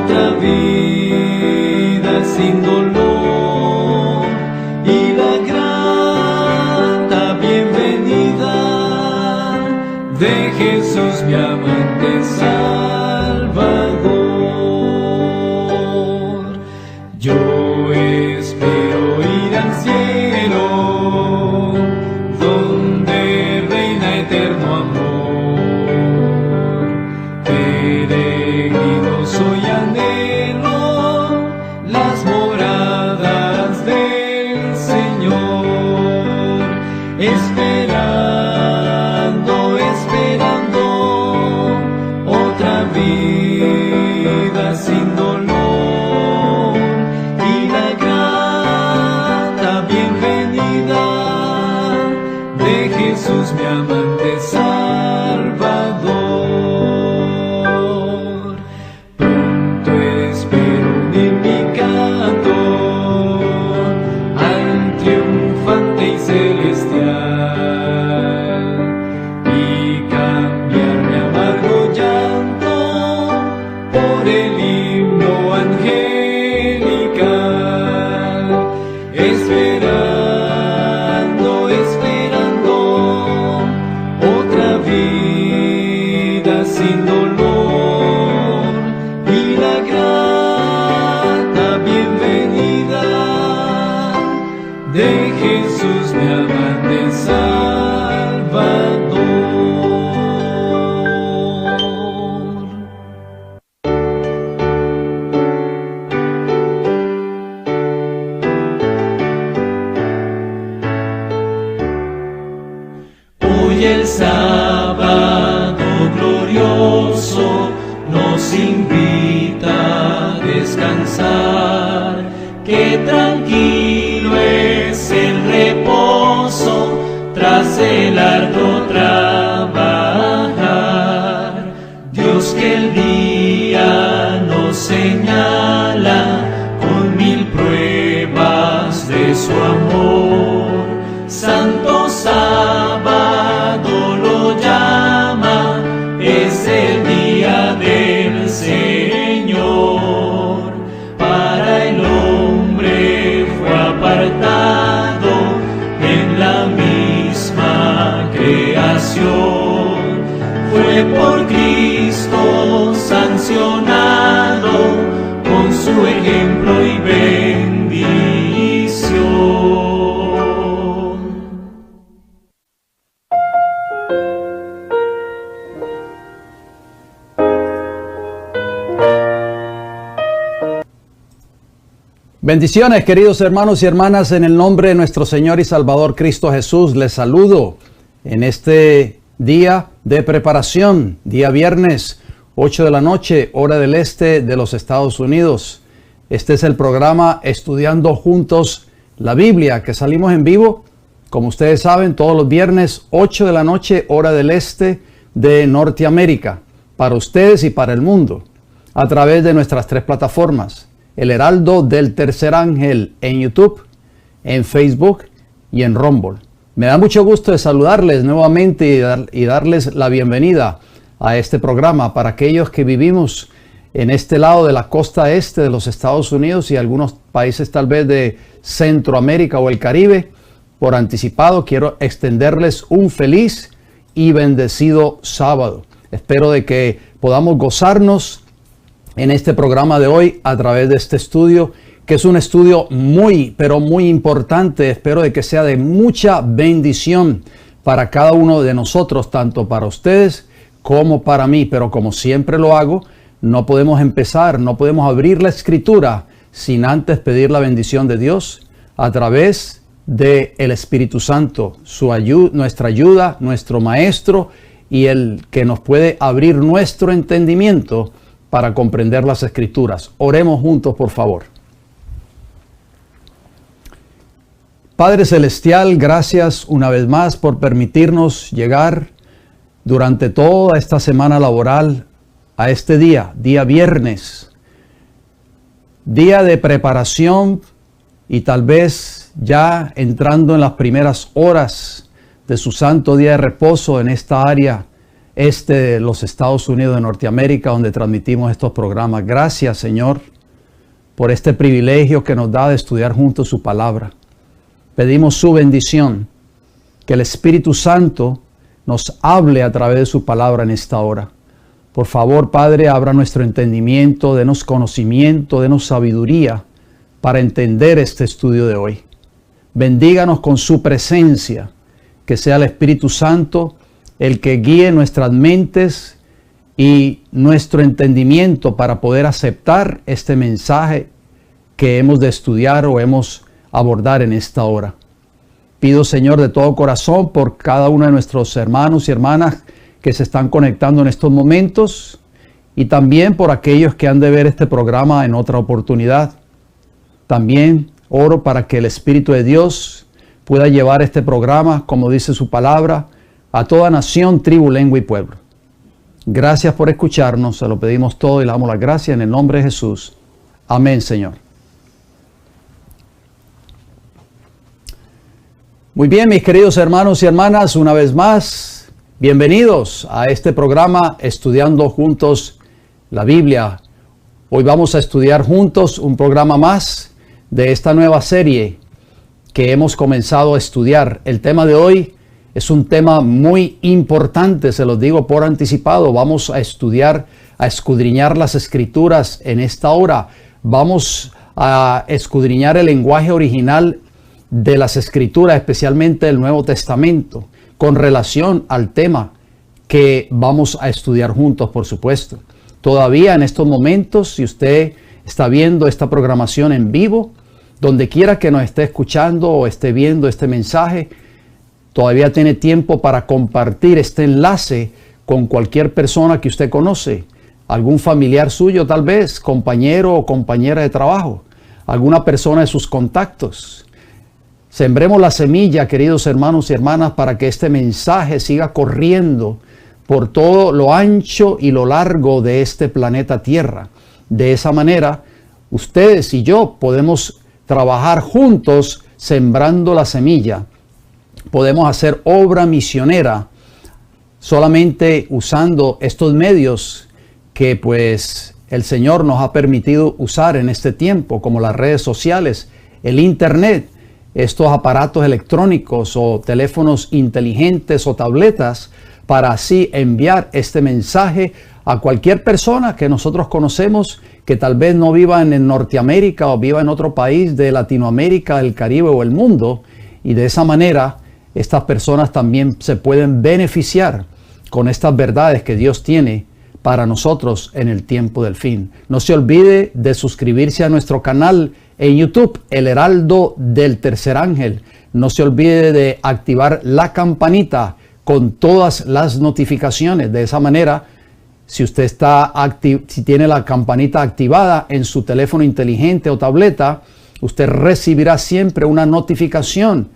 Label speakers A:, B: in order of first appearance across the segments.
A: otra vida sin dolor y la grata bienvenida de Jesús mi amante Salvador. Yo espero ir al cielo, donde reina eterno amor. Peregrino soy, anhelo las moradas del Señor, esperando, esperando otra vida sin dolor y la grata bienvenida de Jesús mi amante Salvador. Pronto espero unir mi canto al triunfante y celestial y cambiar mi amargo llanto por el himno angelical, esperando, esperando otra vida sin dolor y la grata bienvenida de Jesús mi amante Salvador. Hoy el sábado glorioso nos invita a descansar, que tranquilo es el reposo tras el arduo trabajar. Dios que el día nos señala con 1000 pruebas de su amor, santo sábado lo llama, es el día del Señor. Para el hombre fue apartado en la misma creación, fue por Cristo sancionado con su ejemplo y bendición.
B: Bendiciones, queridos hermanos y hermanas, en el nombre de nuestro Señor y Salvador Cristo Jesús. Les saludo en este día de preparación, día viernes, 8 de la noche, hora del este de los Estados Unidos. Este es el programa Estudiando Juntos la Biblia, que salimos en vivo, como ustedes saben, todos los viernes, 8 de la noche, hora del este de Norteamérica, para ustedes y para el mundo, a través de nuestras 3 plataformas. El Heraldo del Tercer Ángel en YouTube, en Facebook y en Rumble. Me da mucho gusto de saludarles nuevamente y darles la bienvenida a este programa para aquellos que vivimos en este lado de la costa este de los Estados Unidos y algunos países tal vez de Centroamérica o el Caribe. Por anticipado quiero extenderles un feliz y bendecido sábado. Espero de que podamos gozarnos en este programa de hoy a través de este estudio, que es un estudio muy, pero muy importante. Espero de que sea de mucha bendición para cada uno de nosotros, tanto para ustedes como para mí. Pero como siempre lo hago, no podemos empezar, no podemos abrir la Escritura sin antes pedir la bendición de Dios a través del Espíritu Santo, nuestra ayuda, nuestro Maestro y el que nos puede abrir nuestro entendimiento para comprender las Escrituras. Oremos juntos, por favor. Padre Celestial, gracias una vez más por permitirnos llegar durante toda esta semana laboral a este día viernes, día de preparación y tal vez ya entrando en las primeras horas de su santo día de reposo en esta área este de los Estados Unidos de Norteamérica, donde transmitimos estos programas. Gracias, Señor, por este privilegio que nos da de estudiar juntos su palabra. Pedimos su bendición, que el Espíritu Santo nos hable a través de su palabra en esta hora. Por favor, Padre, abra nuestro entendimiento, denos conocimiento, denos sabiduría para entender este estudio de hoy. Bendíganos con su presencia, que sea el Espíritu Santo el que guíe nuestras mentes y nuestro entendimiento para poder aceptar este mensaje que hemos de estudiar o hemos abordar en esta hora. Pido, Señor, de todo corazón por cada uno de nuestros hermanos y hermanas que se están conectando en estos momentos y también por aquellos que han de ver este programa en otra oportunidad. También oro para que el Espíritu de Dios pueda llevar este programa, como dice su palabra, a toda nación, tribu, lengua y pueblo. Gracias por escucharnos, se lo pedimos todo y le damos las gracias en el nombre de Jesús. Amén, Señor. Muy bien, mis queridos hermanos y hermanas, una vez más, bienvenidos a este programa Estudiando Juntos la Biblia. Hoy vamos a estudiar juntos un programa más de esta nueva serie que hemos comenzado a estudiar. El tema de hoy es un tema muy importante, se los digo por anticipado. Vamos a estudiar, a escudriñar las Escrituras en esta hora. Vamos a escudriñar el lenguaje original de las Escrituras, especialmente el Nuevo Testamento, con relación al tema que vamos a estudiar juntos, por supuesto. Todavía en estos momentos, si usted está viendo esta programación en vivo, donde quiera que nos esté escuchando o esté viendo este mensaje, todavía tiene tiempo para compartir este enlace con cualquier persona que usted conoce, algún familiar suyo tal vez, compañero o compañera de trabajo, alguna persona de sus contactos. Sembremos la semilla, queridos hermanos y hermanas, para que este mensaje siga corriendo por todo lo ancho y lo largo de este planeta Tierra. De esa manera, ustedes y yo podemos trabajar juntos sembrando la semilla. Podemos hacer obra misionera solamente usando estos medios que pues el Señor nos ha permitido usar en este tiempo, como las redes sociales, el Internet, estos aparatos electrónicos o teléfonos inteligentes o tabletas, para así enviar este mensaje a cualquier persona que nosotros conocemos que tal vez no viva en Norteamérica o viva en otro país de Latinoamérica, el Caribe o el mundo, y de esa manera estas personas también se pueden beneficiar con estas verdades que Dios tiene para nosotros en el tiempo del fin. No se olvide de suscribirse a nuestro canal en YouTube, El Heraldo del Tercer Ángel. No se olvide de activar la campanita con todas las notificaciones. De esa manera, si usted si tiene la campanita activada en su teléfono inteligente o tableta, usted recibirá siempre una notificación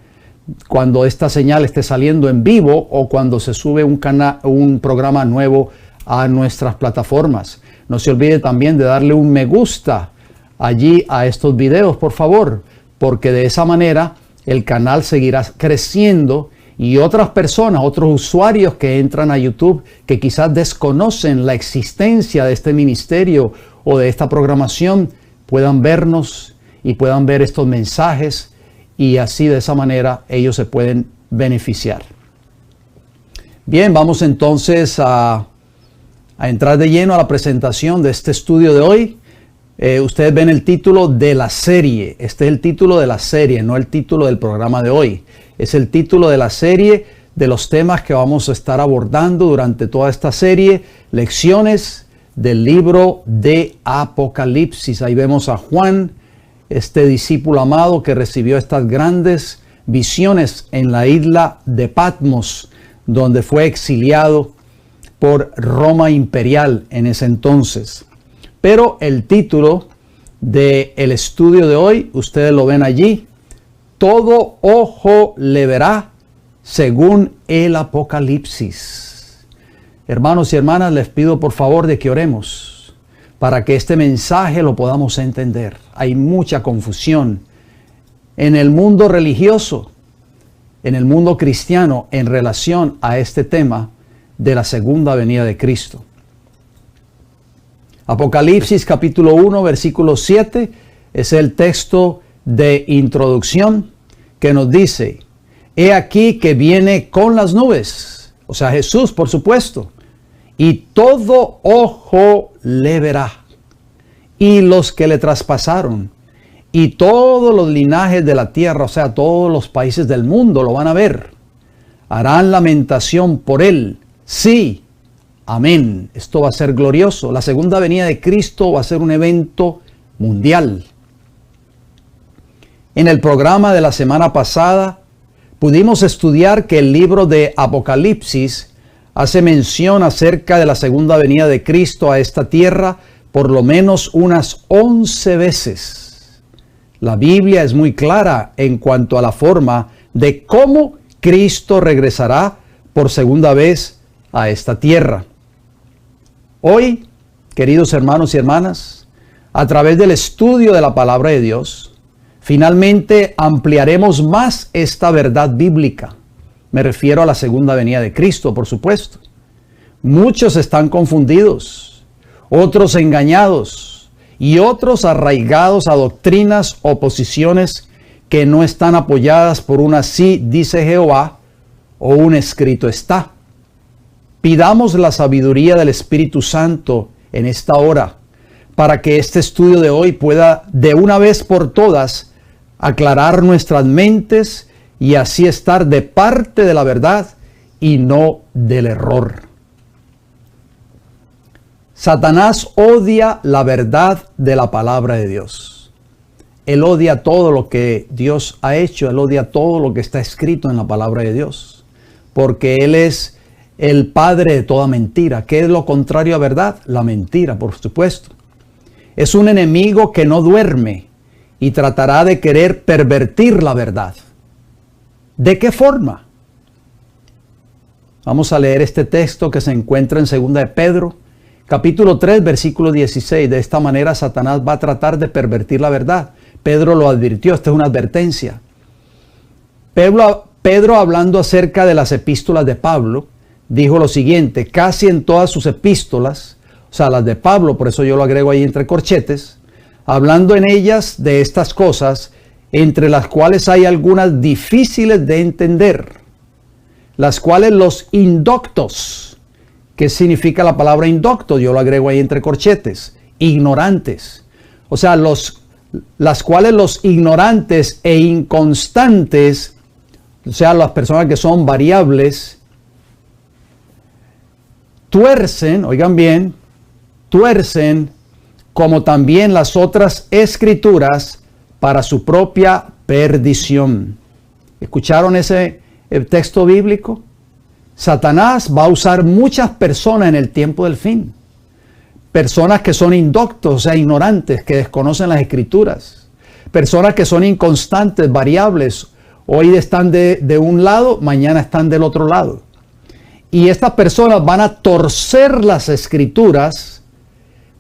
B: cuando esta señal esté saliendo en vivo o cuando se sube un programa nuevo a nuestras plataformas. No se olvide también de darle un me gusta allí a estos videos, por favor, porque de esa manera el canal seguirá creciendo y otras personas, otros usuarios que entran a YouTube que quizás desconocen la existencia de este ministerio o de esta programación, puedan vernos y puedan ver estos mensajes y así de esa manera ellos se pueden beneficiar. Bien, vamos entonces a entrar de lleno a la presentación de este estudio de hoy. Ustedes ven el título de la serie. Este es el título de la serie, no el título del programa de hoy. Es el título de la serie de los temas que vamos a estar abordando durante toda esta serie. Lecciones del libro de Apocalipsis. Ahí vemos a Juan, este discípulo amado que recibió estas grandes visiones en la isla de Patmos, donde fue exiliado por Roma imperial en ese entonces. Pero el título del estudio de hoy, ustedes lo ven allí: todo ojo le verá según el Apocalipsis. Hermanos y hermanas, les pido por favor de que oremos para que este mensaje lo podamos entender. Hay mucha confusión en el mundo religioso, en el mundo cristiano, en relación a este tema de la segunda venida de Cristo. Apocalipsis capítulo 1, versículo 7 es el texto de introducción que nos dice: he aquí que viene con las nubes, o sea, Jesús, por supuesto, y todo ojo le verá, y los que le traspasaron, y todos los linajes de la tierra, o sea, todos los países del mundo lo van a ver. Harán lamentación por él. Sí, amén. Esto va a ser glorioso. La segunda venida de Cristo va a ser un evento mundial. En el programa de la semana pasada pudimos estudiar que el libro de Apocalipsis hace mención acerca de la segunda venida de Cristo a esta tierra por lo menos unas 11 veces. La Biblia es muy clara en cuanto a la forma de cómo Cristo regresará por segunda vez a esta tierra. Hoy, queridos hermanos y hermanas, a través del estudio de la palabra de Dios, finalmente ampliaremos más esta verdad bíblica. Me refiero a la segunda venida de Cristo, por supuesto. Muchos están confundidos, otros engañados y otros arraigados a doctrinas o posiciones que no están apoyadas por un así dice Jehová o un escrito está. Pidamos la sabiduría del Espíritu Santo en esta hora para que este estudio de hoy pueda de una vez por todas aclarar nuestras mentes y así estar de parte de la verdad y no del error. Satanás odia la verdad de la palabra de Dios. Él odia todo lo que Dios ha hecho, él odia todo lo que está escrito en la palabra de Dios, porque él es el padre de toda mentira. ¿Qué es lo contrario a verdad? La mentira, por supuesto. Es un enemigo que no duerme y tratará de querer pervertir la verdad. ¿De qué forma? Vamos a leer este texto que se encuentra en 2 de Pedro, capítulo 3, versículo 16. De esta manera Satanás va a tratar de pervertir la verdad. Pedro lo advirtió, esta es una advertencia. Pedro, hablando acerca de las epístolas de Pablo, dijo lo siguiente: casi en todas sus epístolas, o sea, las de Pablo, por eso yo lo agrego ahí entre corchetes, hablando en ellas de estas cosas, entre las cuales hay algunas difíciles de entender, las cuales los indoctos, ¿qué significa la palabra indocto? Yo lo agrego ahí entre corchetes, ignorantes, o sea, las cuales los ignorantes e inconstantes, o sea, las personas que son variables, tuercen, oigan bien, tuercen como también las otras escrituras para su propia perdición. ¿Escucharon ese texto bíblico? Satanás va a usar muchas personas en el tiempo del fin. Personas que son indoctos, o sea, ignorantes, que desconocen las escrituras. Personas que son inconstantes, variables. Hoy están de un lado, mañana están del otro lado. Y estas personas van a torcer las escrituras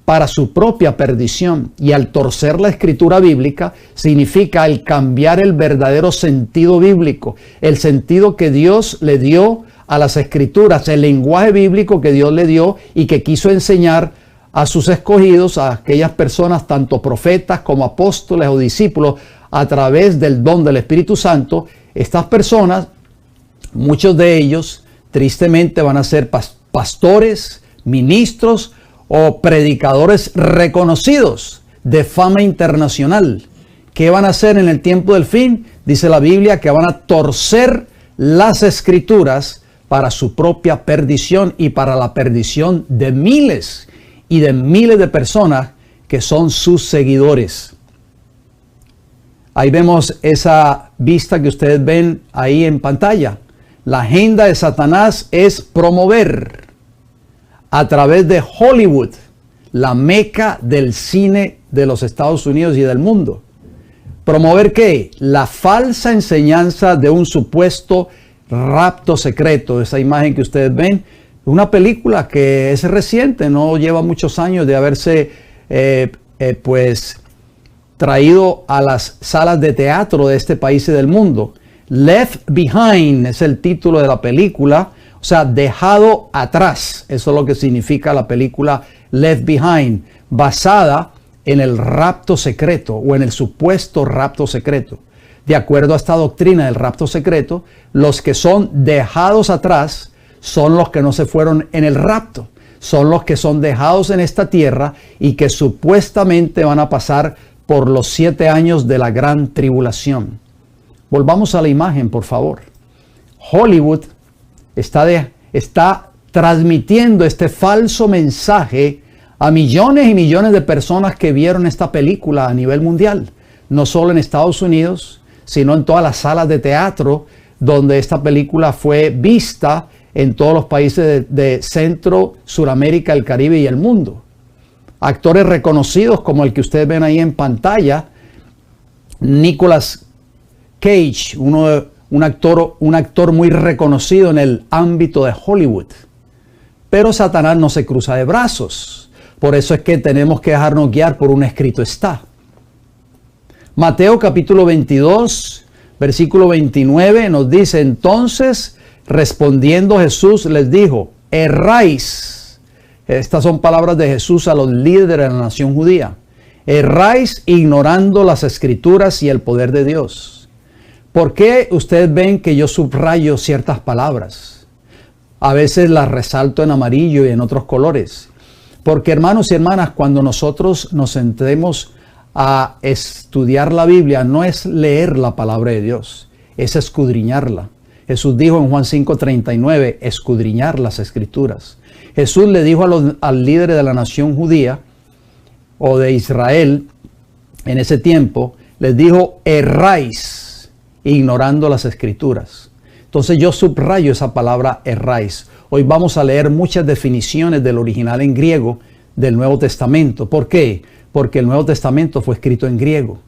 B: para su propia perdición. Y al torcer la escritura bíblica significa el cambiar el verdadero sentido bíblico, el sentido que Dios le dio a las escrituras, el lenguaje bíblico que Dios le dio y que quiso enseñar a sus escogidos, a aquellas personas, tanto profetas como apóstoles o discípulos, a través del don del Espíritu Santo. Estas personas, muchos de ellos, tristemente van a ser pastores, ministros o predicadores reconocidos de fama internacional. ¿Qué van a hacer en el tiempo del fin? Dice la Biblia que van a torcer las escrituras para su propia perdición y para la perdición de miles y de miles de personas que son sus seguidores. Ahí vemos esa vista que ustedes ven ahí en pantalla. La agenda de Satanás es promover a través de Hollywood, la meca del cine de los Estados Unidos y del mundo. ¿Promover qué? La falsa enseñanza de un supuesto rapto secreto. Esa imagen que ustedes ven, una película que es reciente, no lleva muchos años de haberse traído a las salas de teatro de este país y del mundo. Left Behind es el título de la película, O sea, dejado atrás. Eso es lo que significa la película Left Behind, basada en el rapto secreto o en el supuesto rapto secreto. De acuerdo a esta doctrina del rapto secreto, los que son dejados atrás son los que no se fueron en el rapto. Son los que son dejados en esta tierra y que supuestamente van a pasar por los 7 años de la gran tribulación. Volvamos a la imagen, por favor. Hollywood está transmitiendo este falso mensaje a millones y millones de personas que vieron esta película a nivel mundial. No solo en Estados Unidos, sino en todas las salas de teatro donde esta película fue vista en todos los países de Centro, Suramérica, el Caribe y el mundo. Actores reconocidos como el que ustedes ven ahí en pantalla, Nicolas Cage, un actor muy reconocido en el ámbito de Hollywood. Pero Satanás no se cruza de brazos. Por eso es que tenemos que dejarnos guiar por un escrito está. Mateo capítulo 22, versículo 29 nos dice: entonces, respondiendo Jesús les dijo, erráis. Estas son palabras de Jesús a los líderes de la nación judía. Erráis ignorando las escrituras y el poder de Dios. ¿Por qué ustedes ven que yo subrayo ciertas palabras? A veces las resalto en amarillo y en otros colores. Porque, hermanos y hermanas, cuando nosotros nos sentemos a estudiar la Biblia, no es leer la palabra de Dios, es escudriñarla. Jesús dijo en Juan 5:39, escudriñar las escrituras. Jesús le dijo al líder de la nación judía o de Israel en ese tiempo, les dijo, erráis, ignorando las escrituras. Entonces yo subrayo esa palabra erráis. Hoy vamos a leer muchas definiciones del original en griego del Nuevo Testamento. ¿Por qué? Porque el Nuevo Testamento fue escrito en griego.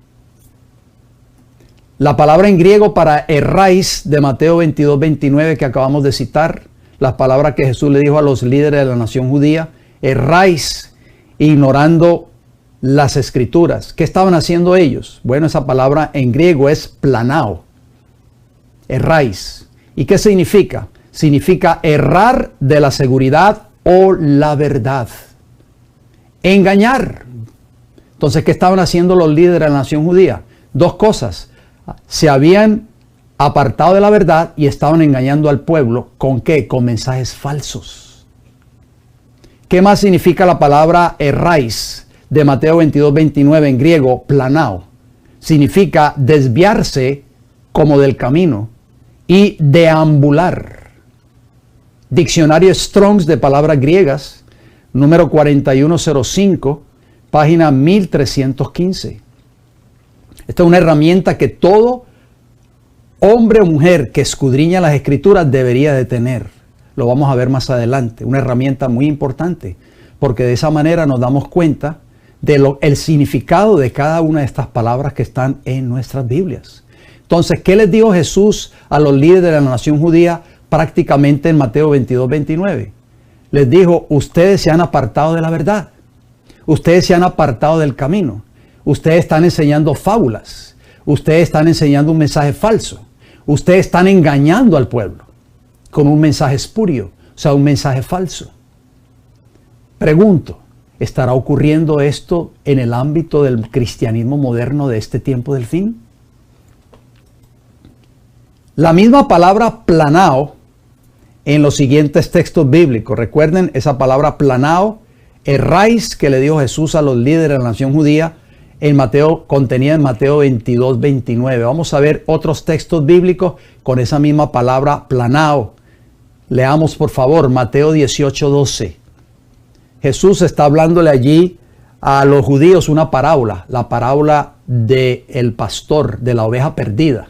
B: La palabra en griego para erráis de Mateo 22:29 que acabamos de citar, las palabras que Jesús le dijo a los líderes de la nación judía, erráis ignorando las escrituras. ¿Qué estaban haciendo ellos? Bueno, esa palabra en griego es planao. Erráis. ¿Y qué significa? Significa errar de la seguridad o la verdad. Engañar. Entonces, ¿qué estaban haciendo los líderes de la nación judía? Dos cosas. Se habían apartado de la verdad y estaban engañando al pueblo. ¿Con qué? Con mensajes falsos. ¿Qué más significa la palabra erráis de Mateo 22:29 en griego? Planao. Significa desviarse como del camino y deambular. Diccionario Strong's de palabras griegas, número 4105, página 1315. Esta es una herramienta que todo hombre o mujer que escudriña las escrituras debería de tener. Lo vamos a ver más adelante. Una herramienta muy importante, porque de esa manera nos damos cuenta del significado de cada una de estas palabras que están en nuestras Biblias. Entonces, ¿qué les dijo Jesús a los líderes de la nación judía prácticamente en Mateo 22:29? Les dijo, ustedes se han apartado de la verdad. Ustedes se han apartado del camino. Ustedes están enseñando fábulas. Ustedes están enseñando un mensaje falso. Ustedes están engañando al pueblo con un mensaje espurio, o sea, un mensaje falso. Pregunto, ¿estará ocurriendo esto en el ámbito del cristianismo moderno de este tiempo del fin? La misma palabra planao en los siguientes textos bíblicos. Recuerden esa palabra planao, erráis, que le dijo Jesús a los líderes de la nación judía, contenida en Mateo 22:29. Vamos a ver otros textos bíblicos con esa misma palabra planao. Leamos por favor Mateo 18:12. Jesús está hablándole allí a los judíos una parábola, la parábola del pastor, de la oveja perdida.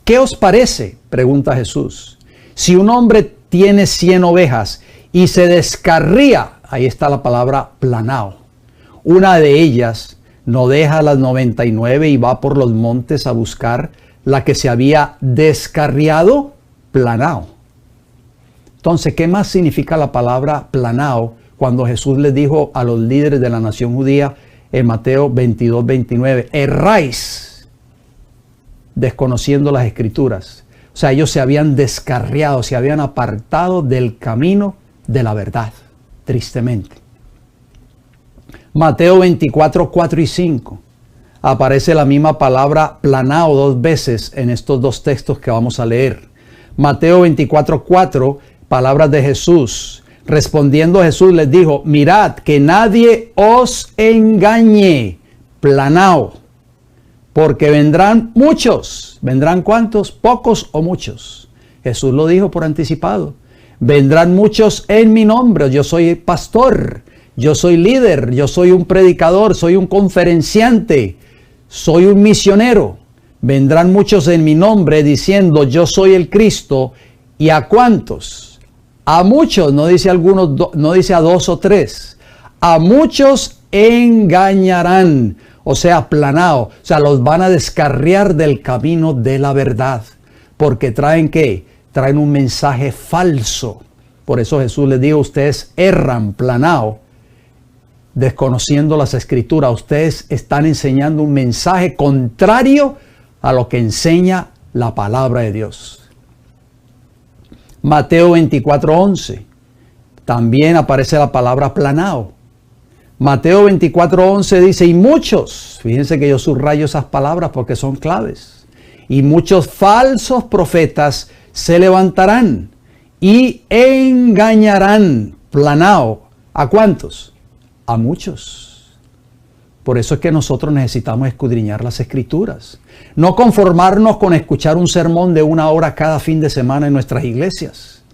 B: ¿Qué os parece? Pregunta Jesús. Si un hombre tiene 100 ovejas y se descarría, ahí está la palabra planao, una de ellas no deja las 99 y va por los montes a buscar la que se había descarriado, planao. Entonces, ¿qué más significa la palabra planao cuando Jesús les dijo a los líderes de la nación judía en Mateo 22:29, erráis desconociendo las escrituras? O sea, ellos se habían descarriado, se habían apartado del camino de la verdad, tristemente. Mateo 24, 4 y 5. Aparece la misma palabra planao 2 veces en estos dos textos que vamos a leer. Mateo 24, 4, palabras de Jesús. Respondiendo Jesús les dijo, mirad que nadie os engañe, planao, porque vendrán muchos. ¿Vendrán cuántos? ¿Pocos o muchos? Jesús lo dijo por anticipado. Vendrán muchos en mi nombre. Yo soy pastor, yo soy líder, yo soy un predicador, soy un conferenciante, soy un misionero. Vendrán muchos en mi nombre diciendo yo soy el Cristo. ¿Y a cuántos? A muchos, no dice algunos, no dice a 2 o 3. A muchos engañarán, o sea, planao, o sea, los van a descarriar del camino de la verdad. Porque traen ¿qué? Traen un mensaje falso. Por eso Jesús les dijo, ustedes erran, planao, desconociendo las escrituras. Ustedes están enseñando un mensaje contrario a lo que enseña la palabra de Dios. Mateo 24, 11. También aparece la palabra planao. Mateo 24, 11 dice, y muchos, fíjense que yo subrayo esas palabras porque son claves, y muchos falsos profetas se levantarán y engañarán, planao, ¿a cuántos? A muchos. Por eso es que nosotros necesitamos escudriñar las escrituras. No conformarnos con escuchar un sermón de 1 hora cada fin de semana en nuestras iglesias.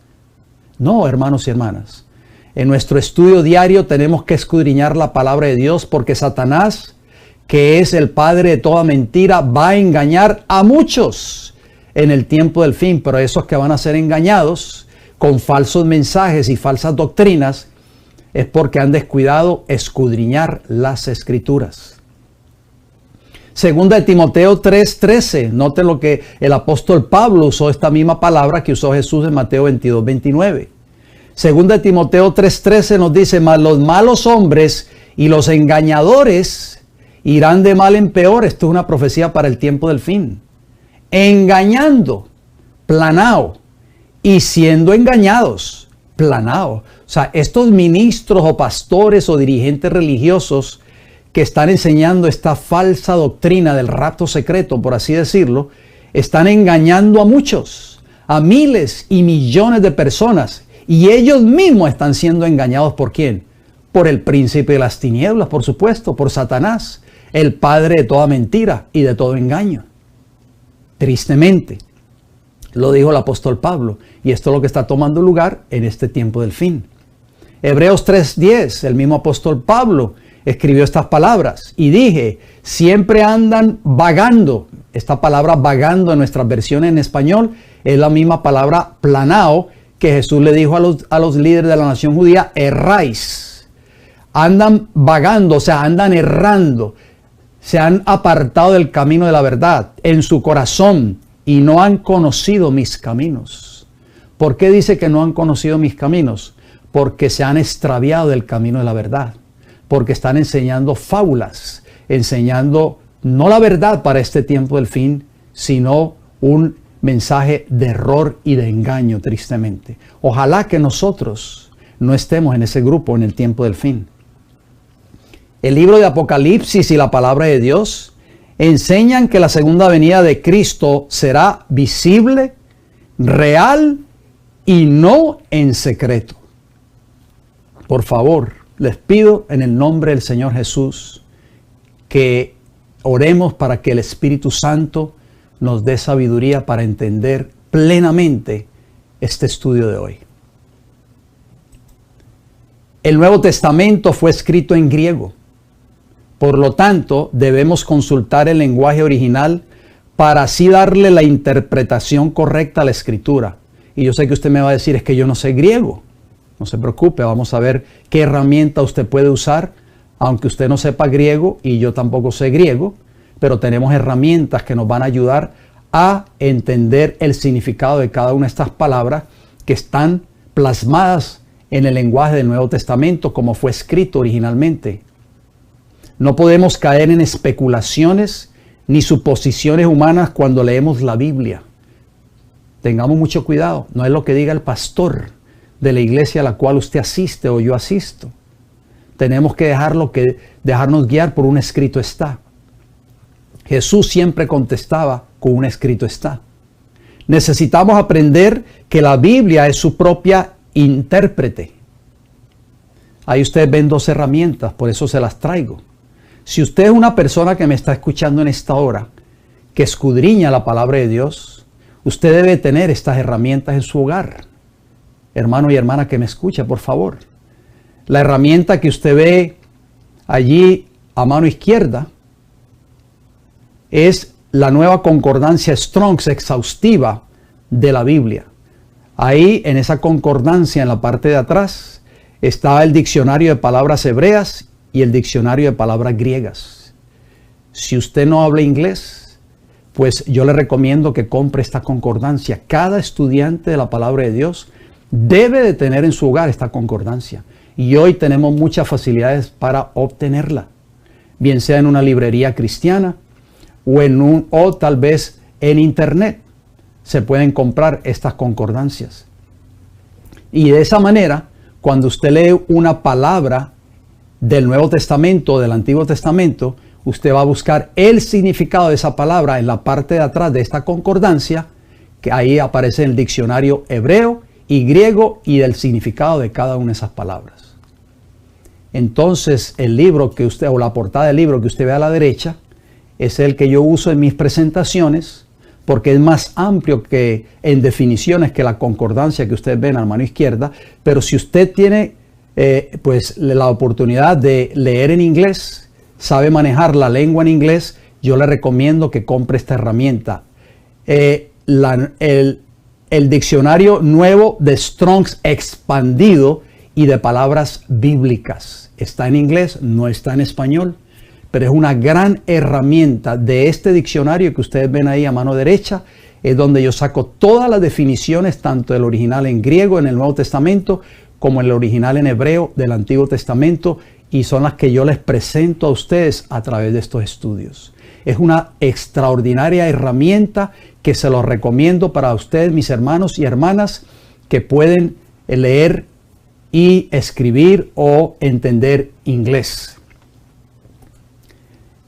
B: No, hermanos y hermanas. En nuestro estudio diario tenemos que escudriñar la palabra de Dios porque Satanás, que es el padre de toda mentira, va a engañar a muchos en el tiempo del fin. Pero esos que van a ser engañados con falsos mensajes y falsas doctrinas es porque han descuidado escudriñar las escrituras. Segunda de Timoteo 3:13. Noten lo que el apóstol Pablo usó, esta misma palabra que usó Jesús en Mateo 22, 29. Segunda de Timoteo 3:13 nos dice, mas los malos hombres y los engañadores irán de mal en peor. Esto es una profecía para el tiempo del fin. Engañando, planao, y siendo engañados, planao. O sea, estos ministros o pastores o dirigentes religiosos que están enseñando esta falsa doctrina del rapto secreto, por así decirlo, están engañando a muchos, a miles y millones de personas. Y ellos mismos están siendo engañados ¿por quién? Por el príncipe de las tinieblas, por supuesto, por Satanás, el padre de toda mentira y de todo engaño. Tristemente, lo dijo el apóstol Pablo, y esto es lo que está tomando lugar en este tiempo del fin. Hebreos 3:10, el mismo apóstol Pablo escribió estas palabras, y dije, siempre andan vagando. Esta palabra vagando en nuestras versiones en español es la misma palabra planao, que Jesús le dijo a los líderes de la nación judía, erráis. Andan vagando, o sea, andan errando. Se han apartado del camino de la verdad en su corazón y no han conocido mis caminos. ¿Por qué dice que no han conocido mis caminos? Porque se han extraviado del camino de la verdad. Porque están enseñando fábulas, enseñando no la verdad para este tiempo del fin, sino un mensaje de error y de engaño, tristemente. Ojalá que nosotros no estemos en ese grupo en el tiempo del fin. El libro de Apocalipsis y la palabra de Dios enseñan que la segunda venida de Cristo será visible, real y no en secreto. Por favor, les pido en el nombre del Señor Jesús que oremos para que el Espíritu Santo nos dé sabiduría para entender plenamente este estudio de hoy. El Nuevo Testamento fue escrito en griego. Por lo tanto, debemos consultar el lenguaje original para así darle la interpretación correcta a la Escritura. Y yo sé que usted me va a decir, es que yo no sé griego. No se preocupe, vamos a ver qué herramienta usted puede usar, aunque usted no sepa griego y yo tampoco sé griego, pero tenemos herramientas que nos van a ayudar a entender el significado de cada una de estas palabras que están plasmadas en el lenguaje del Nuevo Testamento como fue escrito originalmente. No podemos caer en especulaciones ni suposiciones humanas cuando leemos la Biblia. Tengamos mucho cuidado. No es lo que diga el pastor de la iglesia a la cual usted asiste o yo asisto. Tenemos que dejarnos guiar por un escrito está. Jesús siempre contestaba con un escrito está. Necesitamos aprender que la Biblia es su propia intérprete. Ahí ustedes ven dos herramientas, por eso se las traigo. Si usted es una persona que me está escuchando en esta hora, que escudriña la palabra de Dios, usted debe tener estas herramientas en su hogar. Hermano y hermana que me escucha, por favor. La herramienta que usted ve allí a mano izquierda es la nueva concordancia Strong's exhaustiva de la Biblia. Ahí en esa concordancia en la parte de atrás está el diccionario de palabras hebreas y el diccionario de palabras griegas. Si usted no habla inglés, pues yo le recomiendo que compre esta concordancia. Cada estudiante de la palabra de Dios debe de tener en su hogar esta concordancia. Y hoy tenemos muchas facilidades para obtenerla, bien sea en una librería cristiana o tal vez en internet. Se pueden comprar estas concordancias. Y de esa manera, cuando usted lee una palabra del Nuevo Testamento o del Antiguo Testamento, usted va a buscar el significado de esa palabra en la parte de atrás de esta concordancia, que ahí aparece en el diccionario hebreo y griego y del significado de cada una de esas palabras. Entonces, el libro que usted, o la portada del libro que usted ve a la derecha, es el que yo uso en mis presentaciones, porque es más amplio que en definiciones que la concordancia que ustedes ven a la mano izquierda. Pero si usted tiene pues la oportunidad de leer en inglés, sabe manejar la lengua en inglés, yo le recomiendo que compre esta herramienta. El diccionario nuevo de Strong's expandido y de palabras bíblicas. Está en inglés, no está en español. Pero es una gran herramienta. De este diccionario que ustedes ven ahí a mano derecha, es donde yo saco todas las definiciones, tanto del original en griego en el Nuevo Testamento, como el original en hebreo del Antiguo Testamento, y son las que yo les presento a ustedes a través de estos estudios. Es una extraordinaria herramienta que se los recomiendo para ustedes, mis hermanos y hermanas, que pueden leer y escribir o entender inglés.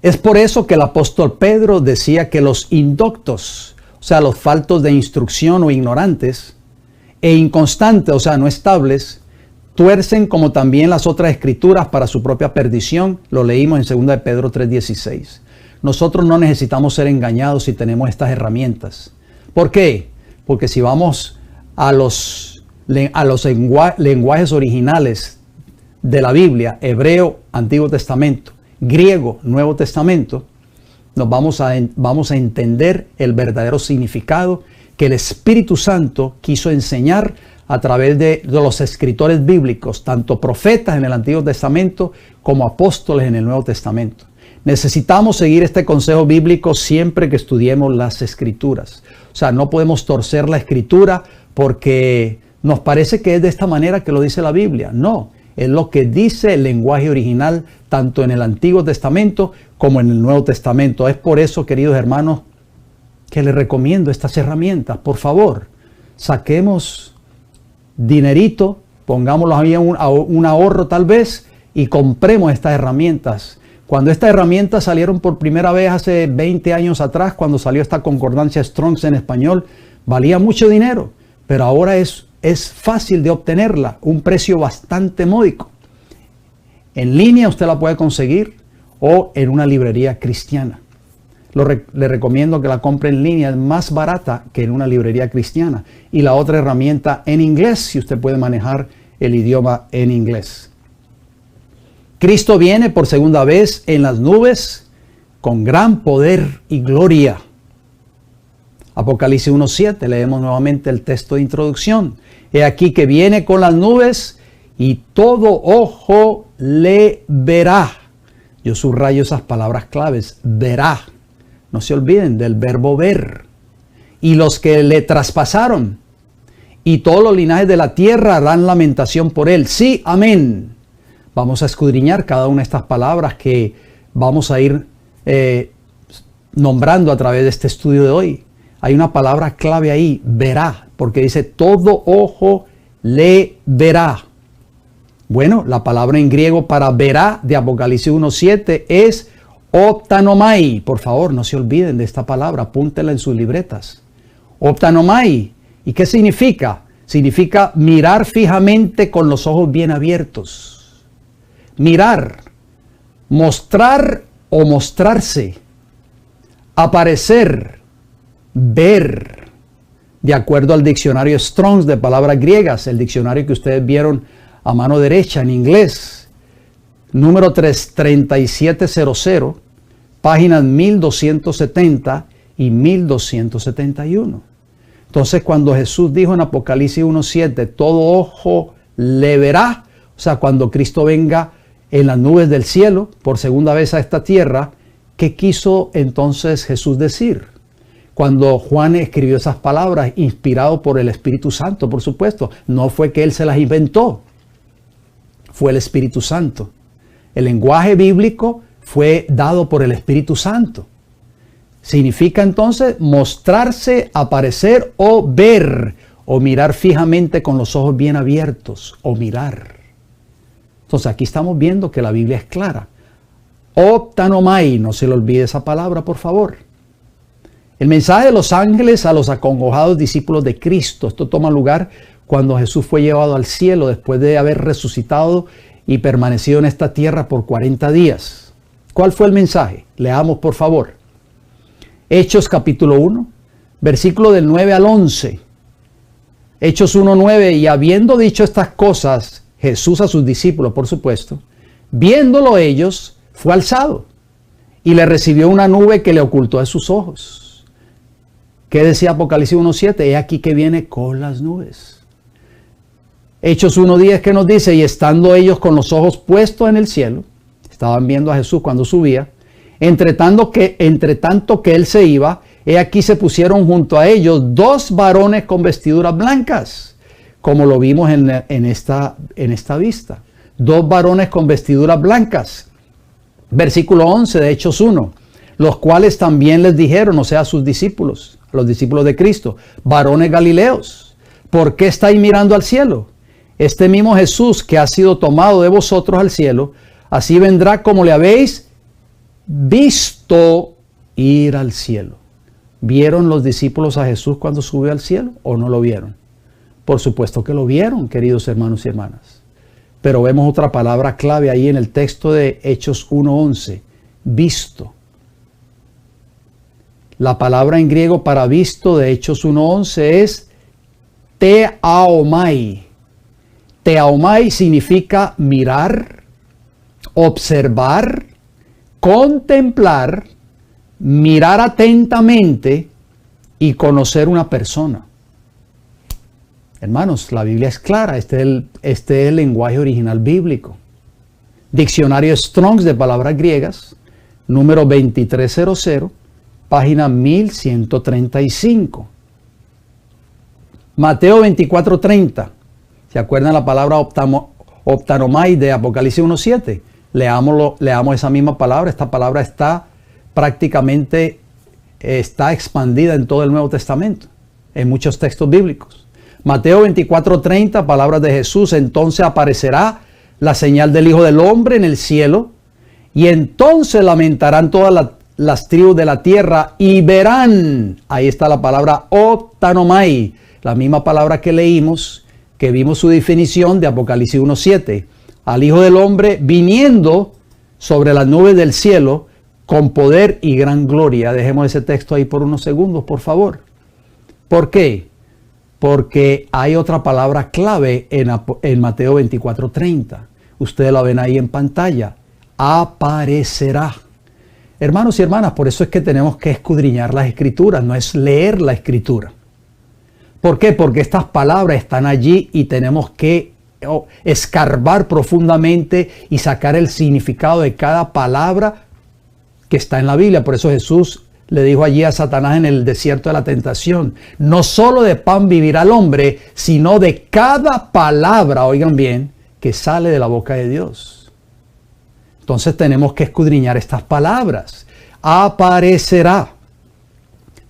B: Es por eso que el apóstol Pedro decía que los indoctos, o sea, los faltos de instrucción o ignorantes, e inconstantes, o sea, no estables, tuercen como también las otras escrituras para su propia perdición. Lo leímos en 2 de Pedro 3:16. Nosotros no necesitamos ser engañados si tenemos estas herramientas. ¿Por qué? Porque si vamos a los lenguajes originales de la Biblia, hebreo, Antiguo Testamento, griego, Nuevo Testamento, nos vamos a entender el verdadero significado que el Espíritu Santo quiso enseñar a través de los escritores bíblicos, tanto profetas en el Antiguo Testamento como apóstoles en el Nuevo Testamento. Necesitamos seguir este consejo bíblico siempre que estudiemos las Escrituras. O sea, no podemos torcer la Escritura porque nos parece que es de esta manera que lo dice la Biblia. No. Es lo que dice el lenguaje original, tanto en el Antiguo Testamento como en el Nuevo Testamento. Es por eso, queridos hermanos, que les recomiendo estas herramientas. Por favor, saquemos dinerito, pongámoslo ahí en un ahorro tal vez, y compremos estas herramientas. Cuando estas herramientas salieron por primera vez hace 20 años atrás, cuando salió esta concordancia Strong's en español, valía mucho dinero, pero ahora es fácil de obtenerla, un precio bastante módico. En línea usted la puede conseguir o en una librería cristiana. Le recomiendo que la compre en línea, es más barata que en una librería cristiana. Y la otra herramienta en inglés, si usted puede manejar el idioma en inglés. Cristo viene por segunda vez en las nubes con gran poder y gloria. Apocalipsis 1:7, leemos nuevamente el texto de introducción. He aquí que viene con las nubes y todo ojo le verá. Yo subrayo esas palabras claves, verá. No se olviden del verbo ver. Y los que le traspasaron y todos los linajes de la tierra harán lamentación por él. Sí, amén. Vamos a escudriñar cada una de estas palabras que vamos a ir nombrando a través de este estudio de hoy. hay una palabra clave ahí, verá, porque dice todo ojo le verá. Bueno, la palabra en griego para verá de Apocalipsis 1:7 es optanomai. Por favor, no se olviden de esta palabra, apúntenla en sus libretas. Optanomai. ¿Y qué significa? Significa mirar fijamente con los ojos bien abiertos. Mirar, mostrar o mostrarse, aparecer, ver. De acuerdo al diccionario Strong's de palabras griegas, el diccionario que ustedes vieron a mano derecha en inglés, número 3700, páginas 1270 y 1271. Entonces, cuando Jesús dijo en Apocalipsis 1:7, todo ojo le verá, o sea, cuando Cristo venga en las nubes del cielo por segunda vez a esta tierra, ¿qué quiso entonces Jesús decir? Cuando Juan escribió esas palabras, inspirado por el Espíritu Santo, por supuesto, no fue que él se las inventó, fue el Espíritu Santo. El lenguaje bíblico fue dado por el Espíritu Santo. Significa entonces mostrarse, aparecer o ver, o mirar fijamente con los ojos bien abiertos, o mirar. Entonces aquí estamos viendo que la Biblia es clara. Optanomai, no se le olvide esa palabra, por favor. El mensaje de los ángeles a los acongojados discípulos de Cristo. Esto toma lugar cuando Jesús fue llevado al cielo después de haber resucitado y permanecido en esta tierra por 40 días. ¿Cuál fue el mensaje? Leamos, por favor. Hechos capítulo 1, versículo del 9 al 11. Hechos 1:9, y habiendo dicho estas cosas, Jesús a sus discípulos, por supuesto, viéndolo ellos, fue alzado y le recibió una nube que le ocultó de sus ojos. ¿Qué decía Apocalipsis 1:7? He aquí que viene con las nubes. Hechos 1:10 que nos dice, y estando ellos con los ojos puestos en el cielo, estaban viendo a Jesús cuando subía, entre tanto que él se iba, he aquí se pusieron junto a ellos dos varones con vestiduras blancas, como lo vimos en esta vista. Dos varones con vestiduras blancas. Versículo 11 de Hechos 1, los cuales también les dijeron, o sea, a sus discípulos, a los discípulos de Cristo, varones galileos, ¿por qué estáis mirando al cielo? Este mismo Jesús que ha sido tomado de vosotros al cielo, así vendrá como le habéis visto ir al cielo. ¿Vieron los discípulos a Jesús cuando subió al cielo o no lo vieron? Por supuesto que lo vieron, queridos hermanos y hermanas. Pero vemos otra palabra clave ahí en el texto de Hechos 1:11, visto. La palabra en griego para visto de Hechos 1:11 es theaomai. Theaomai significa mirar, observar, contemplar, mirar atentamente y conocer una persona. Hermanos, la Biblia es clara, este es el lenguaje original bíblico. Diccionario Strong's de palabras griegas, número 2300, página 1135. Mateo 24:30. ¿Se acuerdan la palabra optanomai de Apocalipsis 1:7? Leamos esa misma palabra. Esta palabra está expandida en todo el Nuevo Testamento, en muchos textos bíblicos. Mateo 24:30, palabras de Jesús, entonces aparecerá la señal del Hijo del Hombre en el cielo, y entonces lamentarán todas las tribus de la tierra y verán, ahí está la palabra optanomai, la misma palabra que leímos, que vimos su definición de Apocalipsis 1:7, al Hijo del Hombre viniendo sobre las nubes del cielo con poder y gran gloria. Dejemos ese texto ahí por unos segundos, por favor. ¿Por qué? Porque hay otra palabra clave en Mateo 24:30. Ustedes la ven ahí en pantalla. Aparecerá. Hermanos y hermanas, por eso es que tenemos que escudriñar las Escrituras, no es leer la Escritura. ¿Por qué? Porque estas palabras están allí y tenemos que escarbar profundamente y sacar el significado de cada palabra que está en la Biblia. Por eso Jesús le dijo allí a Satanás en el desierto de la tentación, no solo de pan vivirá el hombre, sino de cada palabra, oigan bien, que sale de la boca de Dios. Entonces tenemos que escudriñar estas palabras. Aparecerá.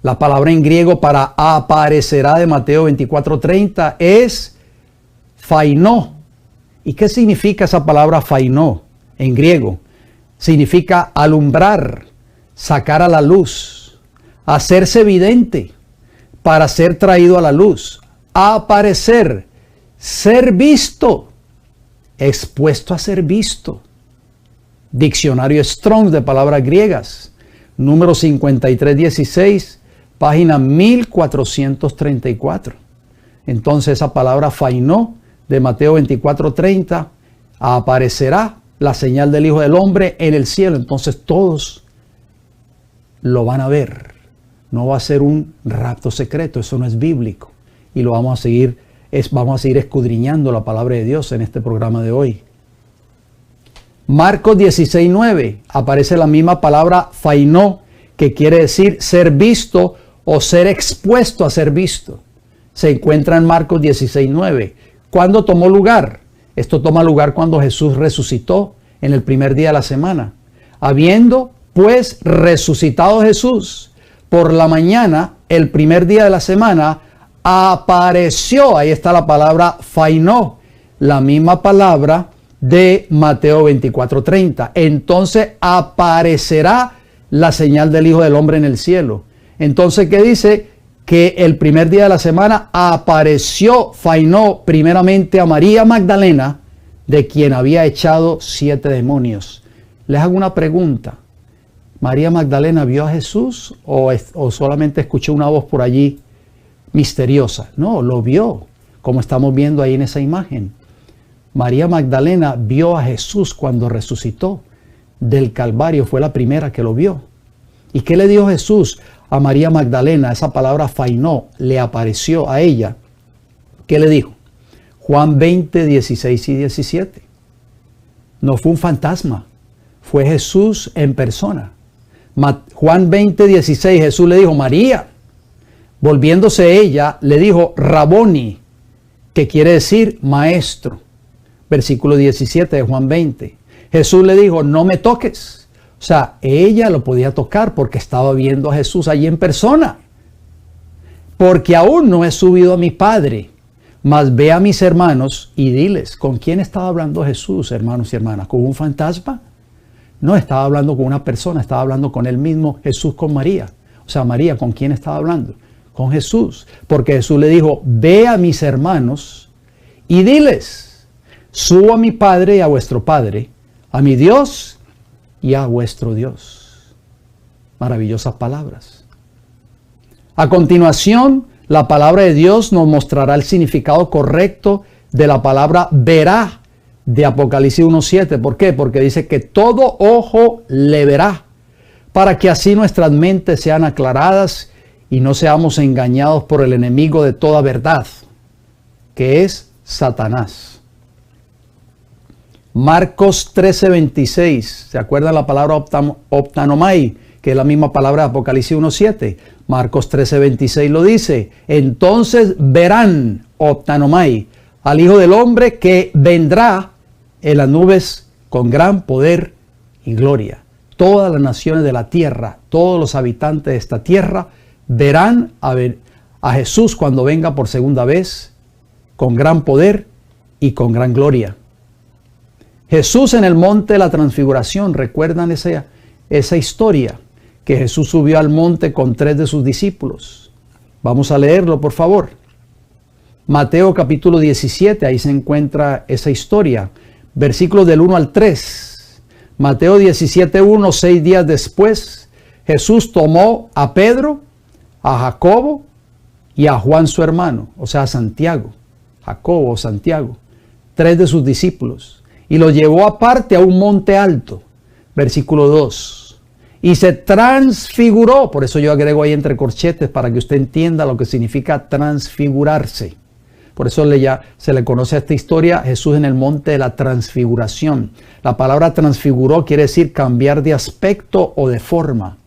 B: La palabra en griego para aparecerá de Mateo 24:30 es fainó. ¿Y qué significa esa palabra fainó en griego? Significa alumbrar, sacar a la luz, hacerse evidente, para ser traído a la luz, aparecer, ser visto, expuesto a ser visto. Diccionario Strong de palabras griegas, número 5316, página 1434. Entonces esa palabra fainó de Mateo 24:30, aparecerá la señal del Hijo del Hombre en el cielo. Entonces todos lo van a ver. No va a ser un rapto secreto, eso no es bíblico. Y lo vamos a seguir escudriñando la palabra de Dios en este programa de hoy. Marcos 16:9, aparece la misma palabra fainó, que quiere decir ser visto o ser expuesto a ser visto. Se encuentra en Marcos 16:9. ¿Cuándo tomó lugar? Esto toma lugar cuando Jesús resucitó en el primer día de la semana. Habiendo pues resucitado Jesús por la mañana, el primer día de la semana, apareció, ahí está la palabra fainó, la misma palabra de Mateo 24:30. Entonces aparecerá la señal del Hijo del Hombre en el cielo. Entonces, ¿qué dice? Que el primer día de la semana apareció, fainó primeramente a María Magdalena, de quien había echado 7 demonios. Les hago una pregunta. ¿María Magdalena vio a Jesús o solamente escuchó una voz por allí misteriosa? No, lo vio, como estamos viendo ahí en esa imagen. María Magdalena vio a Jesús cuando resucitó del Calvario, fue la primera que lo vio. ¿Y qué le dijo Jesús a María Magdalena? Esa palabra fainó le apareció a ella. ¿Qué le dijo? Juan 20, 16 y 17. No fue un fantasma, fue Jesús en persona. Juan 20, 16, Jesús le dijo, María. Volviéndose ella, le dijo, Raboni, que quiere decir maestro. Versículo 17 de Juan 20. Jesús le dijo, no me toques. O sea, ella lo podía tocar porque estaba viendo a Jesús allí en persona. Porque aún no he subido a mi Padre, mas ve a mis hermanos y diles. ¿Con quién estaba hablando Jesús, hermanos y hermanas? ¿Con un fantasma? No, estaba hablando con una persona, estaba hablando con él mismo, Jesús con María. O sea, María, ¿con quién estaba hablando? Con Jesús. Porque Jesús le dijo, ve a mis hermanos y diles, subo a mi Padre y a vuestro Padre, a mi Dios y a vuestro Dios. Maravillosas palabras. A continuación, la palabra de Dios nos mostrará el significado correcto de la palabra verá de Apocalipsis 1:7. ¿Por qué? Porque dice que todo ojo le verá, para que así nuestras mentes sean aclaradas y no seamos engañados por el enemigo de toda verdad, que es Satanás. Marcos 13:26, ¿se acuerdan la palabra optanomai? Que es la misma palabra de Apocalipsis 1:7. Marcos 13:26 lo dice. Entonces verán, optanomai, al Hijo del Hombre que vendrá en las nubes con gran poder y gloria. Todas las naciones de la tierra, todos los habitantes de esta tierra verán a Jesús cuando venga por segunda vez con gran poder y con gran gloria. Jesús en el monte de la transfiguración, ¿recuerdan esa historia? Que Jesús subió al monte con 3 de sus discípulos. Vamos a leerlo, por favor. Mateo capítulo 17, ahí se encuentra esa historia. Versículos del 1 al 3. Mateo 17:1, 6 días después, Jesús tomó a Pedro, a Jacobo y a Juan su hermano, o sea, a Santiago, Jacobo o Santiago, 3 de sus discípulos, y los llevó aparte a un monte alto. Versículo 2. Y se transfiguró, por eso yo agrego ahí entre corchetes para que usted entienda lo que significa transfigurarse. Por eso se le conoce a esta historia Jesús en el monte de la transfiguración. La palabra transfiguró quiere decir cambiar de aspecto o de forma.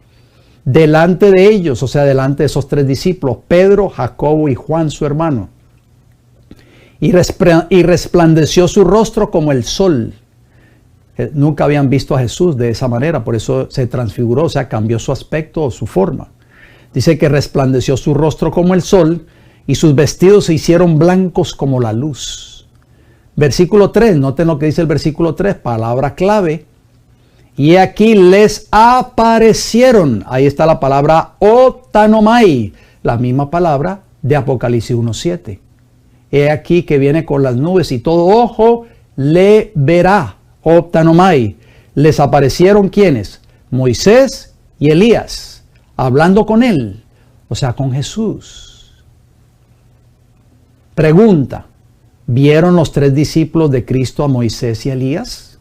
B: Delante de ellos, o sea, delante de esos 3 discípulos, Pedro, Jacobo y Juan su hermano. Y resplandeció su rostro como el sol. Nunca habían visto a Jesús de esa manera, por eso se transfiguró, o sea, cambió su aspecto o su forma. Dice que resplandeció su rostro como el sol y sus vestidos se hicieron blancos como la luz. Versículo 3, noten lo que dice el versículo 3, palabra clave. Y aquí les aparecieron, ahí está la palabra otanomai, la misma palabra de Apocalipsis 1:7. He aquí que viene con las nubes y todo ojo le verá, otanomai. Les aparecieron ¿quiénes? Moisés y Elías, hablando con él, o sea, con Jesús. Pregunta, ¿vieron los 3 discípulos de Cristo a Moisés y a Elías?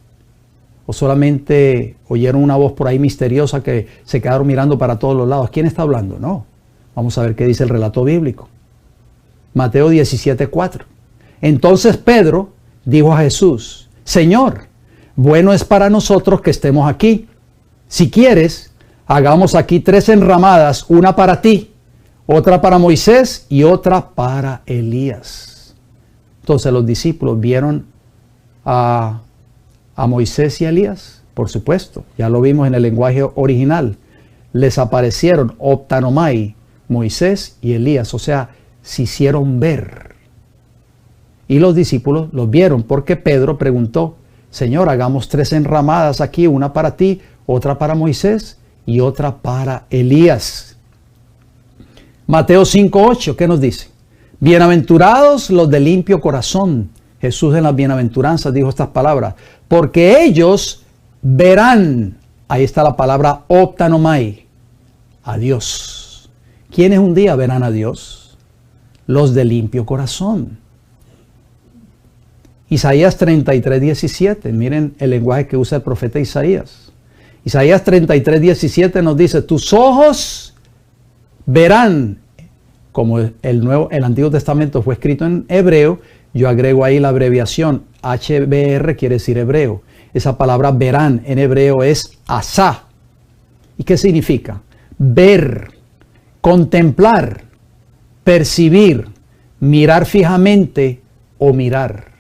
B: ¿O solamente oyeron una voz por ahí misteriosa que se quedaron mirando para todos los lados? ¿Quién está hablando? No. Vamos a ver qué dice el relato bíblico. Mateo 17:4. Entonces Pedro dijo a Jesús, Señor, bueno es para nosotros que estemos aquí. Si quieres, hagamos aquí 3 enramadas, una para ti, otra para Moisés y otra para Elías. Entonces los discípulos vieron a Moisés y a Elías, por supuesto, ya lo vimos en el lenguaje original. Les aparecieron optanomai, Moisés y Elías, o sea, se hicieron ver. Y los discípulos los vieron porque Pedro preguntó, Señor, hagamos 3 enramadas aquí, una para ti, otra para Moisés y otra para Elías. Mateo 5:8, ¿qué nos dice? Bienaventurados los de limpio corazón. Jesús en las bienaventuranzas dijo estas palabras, porque ellos verán, ahí está la palabra optanomai, a Dios. ¿Quiénes un día verán a Dios? Los de limpio corazón. Isaías 33:17, miren el lenguaje que usa el profeta Isaías. Isaías 33:17 nos dice, tus ojos verán, como el Antiguo Testamento fue escrito en hebreo, yo agrego ahí la abreviación HBR, quiere decir hebreo. Esa palabra verán en hebreo es asá. ¿Y qué significa? Ver, contemplar, percibir, mirar fijamente o mirar.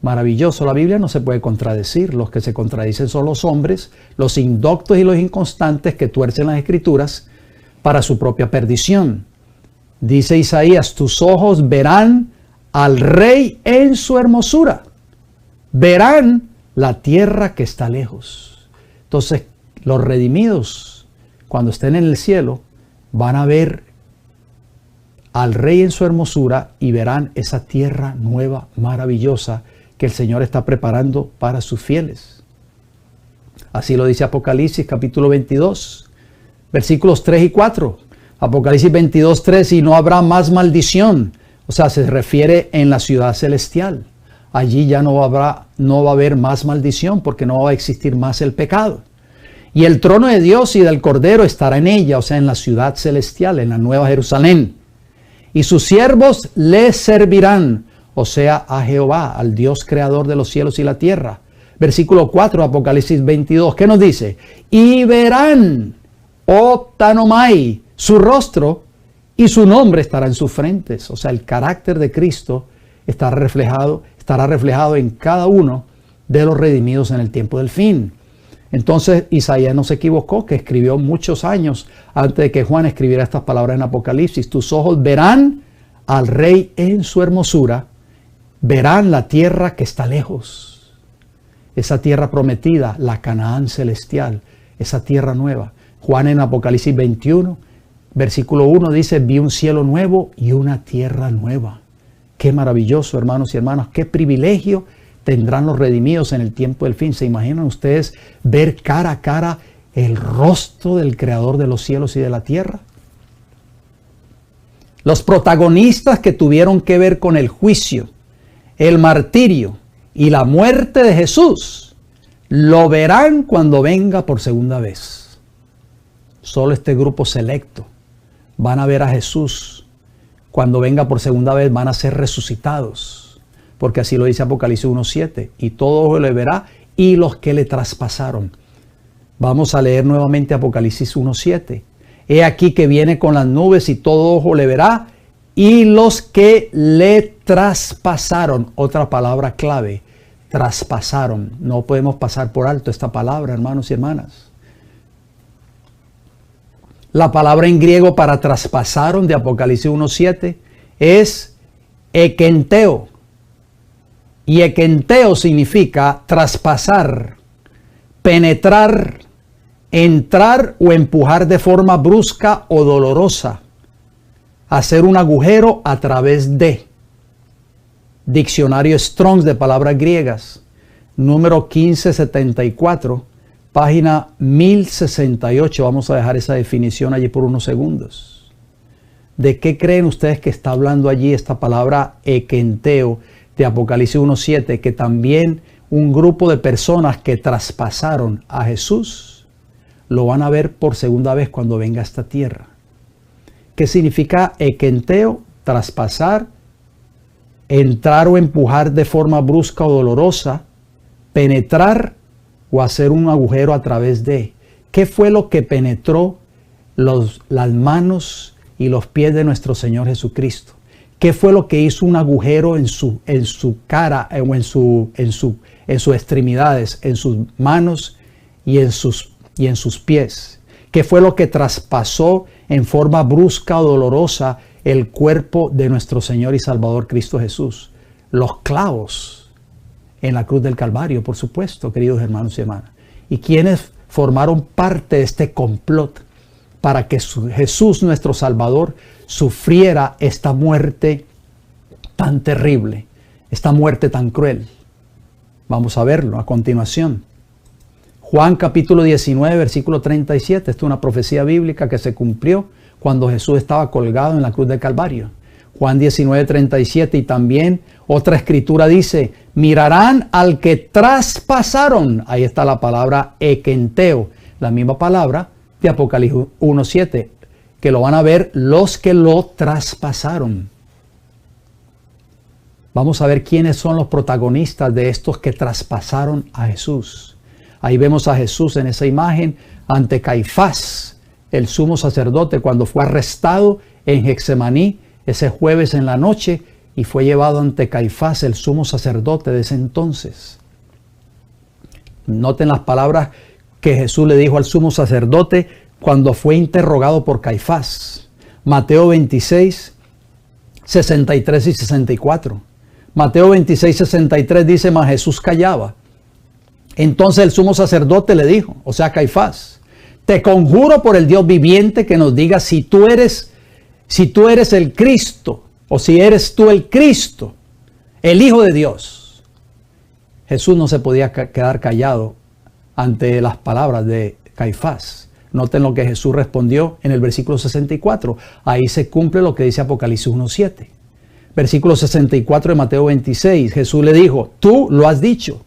B: Maravilloso, la Biblia no se puede contradecir. Los que se contradicen son los hombres, los indoctos y los inconstantes que tuercen las escrituras para su propia perdición. Dice Isaías, tus ojos verán al Rey en su hermosura. Verán la tierra que está lejos. Entonces, los redimidos, cuando estén en el cielo, van a ver al Rey en su hermosura y verán esa tierra nueva, maravillosa, que el Señor está preparando para sus fieles. Así lo dice Apocalipsis capítulo 22, versículos 3 y 4. Apocalipsis 22:3, y no habrá más maldición. O sea, se refiere en la ciudad celestial. Allí ya no va a haber más maldición porque no va a existir más el pecado. Y el trono de Dios y del Cordero estará en ella, o sea, en la ciudad celestial, en la Nueva Jerusalén. Y sus siervos le servirán, o sea, a Jehová, al Dios creador de los cielos y la tierra. Versículo 4, Apocalipsis 22, ¿qué nos dice? Y verán, optanomai, su rostro, y su nombre estará en sus frentes. O sea, el carácter de Cristo estará reflejado en cada uno de los redimidos en el tiempo del fin. Entonces Isaías no se equivocó, que escribió muchos años antes de que Juan escribiera estas palabras en Apocalipsis. Tus ojos verán al Rey en su hermosura, verán la tierra que está lejos. Esa tierra prometida, la Canaán celestial, esa tierra nueva. Juan en Apocalipsis 21, versículo 1 dice, vi un cielo nuevo y una tierra nueva. Qué maravilloso, hermanos y hermanas, qué privilegio tendrán los redimidos en el tiempo del fin. ¿Se imaginan ustedes ver cara a cara el rostro del Creador de los cielos y de la tierra? Los protagonistas que tuvieron que ver con el juicio, el martirio y la muerte de Jesús, lo verán cuando venga por segunda vez. Solo este grupo selecto van a ver a Jesús. Cuando venga por segunda vez van a ser resucitados, porque así lo dice Apocalipsis 1:7, y todo ojo le verá y los que le traspasaron. Vamos a leer nuevamente Apocalipsis 1:7. He aquí que viene con las nubes y todo ojo le verá y los que le traspasaron. Otra palabra clave, traspasaron. No podemos pasar por alto esta palabra, hermanos y hermanas. La palabra en griego para traspasaron de Apocalipsis 1:7 es ekenteo. Y ekenteo significa traspasar, penetrar, entrar o empujar de forma brusca o dolorosa, hacer un agujero a través de. Diccionario Strong's de palabras griegas, número 1574, página 1068. Vamos a dejar esa definición allí por unos segundos. ¿De qué creen ustedes que está hablando allí esta palabra ekenteo de Apocalipsis 1:7? Que también un grupo de personas que traspasaron a Jesús lo van a ver por segunda vez cuando venga a esta tierra. ¿Qué significa ekenteo? Traspasar, entrar o empujar de forma brusca o dolorosa, penetrar o hacer un agujero a través de. ¿Qué fue lo que penetró las manos y los pies de nuestro Señor Jesucristo? ¿Qué fue lo que hizo un agujero en su cara o en sus extremidades, en sus manos y en sus pies? ¿Qué fue lo que traspasó en forma brusca o dolorosa el cuerpo de nuestro Señor y Salvador Cristo Jesús? Los clavos en la cruz del Calvario, por supuesto, queridos hermanos y hermanas. ¿Y quienes formaron parte de este complot para que Jesús, nuestro Salvador, sufriera esta muerte tan terrible, esta muerte tan cruel? Vamos a verlo a continuación. Juan capítulo 19, versículo 37. Esta es una profecía bíblica que se cumplió cuando Jesús estaba colgado en la cruz del Calvario. Juan 19, 37. Y también otra escritura dice, mirarán al que traspasaron. Ahí está la palabra ekenteo, la misma palabra de Apocalipsis 1:7, que lo van a ver los que lo traspasaron. Vamos a ver quiénes son los protagonistas de estos que traspasaron a Jesús. Ahí vemos a Jesús en esa imagen ante Caifás, el sumo sacerdote, cuando fue arrestado en Getsemaní ese jueves en la noche y fue llevado ante Caifás, el sumo sacerdote de ese entonces. Noten las palabras que Jesús le dijo al sumo sacerdote cuando fue interrogado por Caifás. Mateo 26, 63 y 64. Mateo 26, 63 dice, mas Jesús callaba. Entonces el sumo sacerdote le dijo, o sea Caifás, te conjuro por el Dios viviente que nos diga si tú eres el Cristo, o si eres tú el Cristo, el Hijo de Dios. Jesús no se podía quedar callado ante las palabras de Caifás. Noten lo que Jesús respondió en el versículo 64. Ahí se cumple lo que dice Apocalipsis 1:7. Versículo 64 de Mateo 26. Jesús le dijo, tú lo has dicho.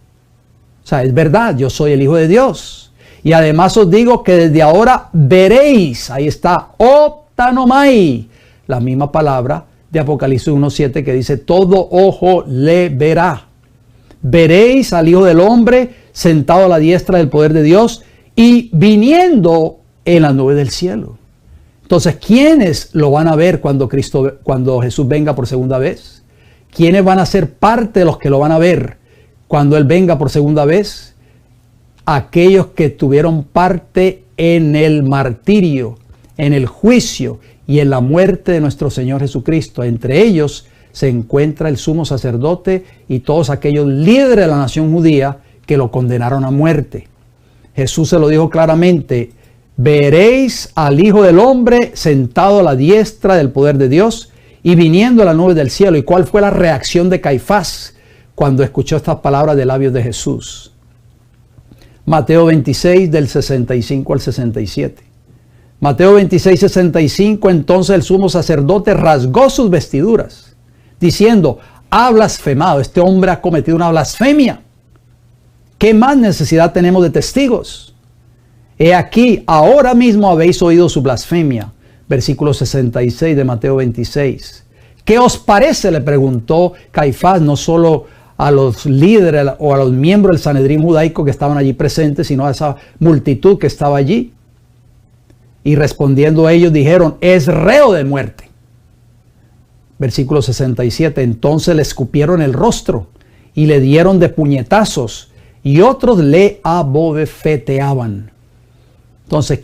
B: O sea, es verdad, yo soy el Hijo de Dios. Y además os digo que desde ahora veréis, ahí está, optanomai, la misma palabra de Apocalipsis 1:7 que dice, todo ojo le verá. Veréis al Hijo del Hombre sentado a la diestra del poder de Dios y viniendo en la nube del cielo. Entonces, ¿quiénes lo van a ver cuando Jesús venga por segunda vez? ¿Quiénes van a ser parte de los que lo van a ver cuando Él venga por segunda vez? Aquellos que tuvieron parte en el martirio, en el juicio y en la muerte de nuestro Señor Jesucristo. Entre ellos se encuentra el sumo sacerdote y todos aquellos líderes de la nación judía que lo condenaron a muerte. Jesús se lo dijo claramente, veréis al Hijo del Hombre sentado a la diestra del poder de Dios y viniendo a la nube del cielo. ¿Y cuál fue la reacción de Caifás cuando escuchó estas palabras de labios de Jesús? Mateo 26 del 65 al 67. Mateo 26, 65, entonces el sumo sacerdote rasgó sus vestiduras, diciendo, ha blasfemado, este hombre ha cometido una blasfemia. ¿Qué más necesidad tenemos de testigos? He aquí, ahora mismo habéis oído su blasfemia. Versículo 66 de Mateo 26. ¿Qué os parece?, le preguntó Caifás, no solo a los líderes o a los miembros del Sanedrín judaico que estaban allí presentes, sino a esa multitud que estaba allí. Y respondiendo a ellos dijeron, es reo de muerte. Versículo 67, entonces le escupieron el rostro y le dieron de puñetazos y otros le abofeteaban. Entonces,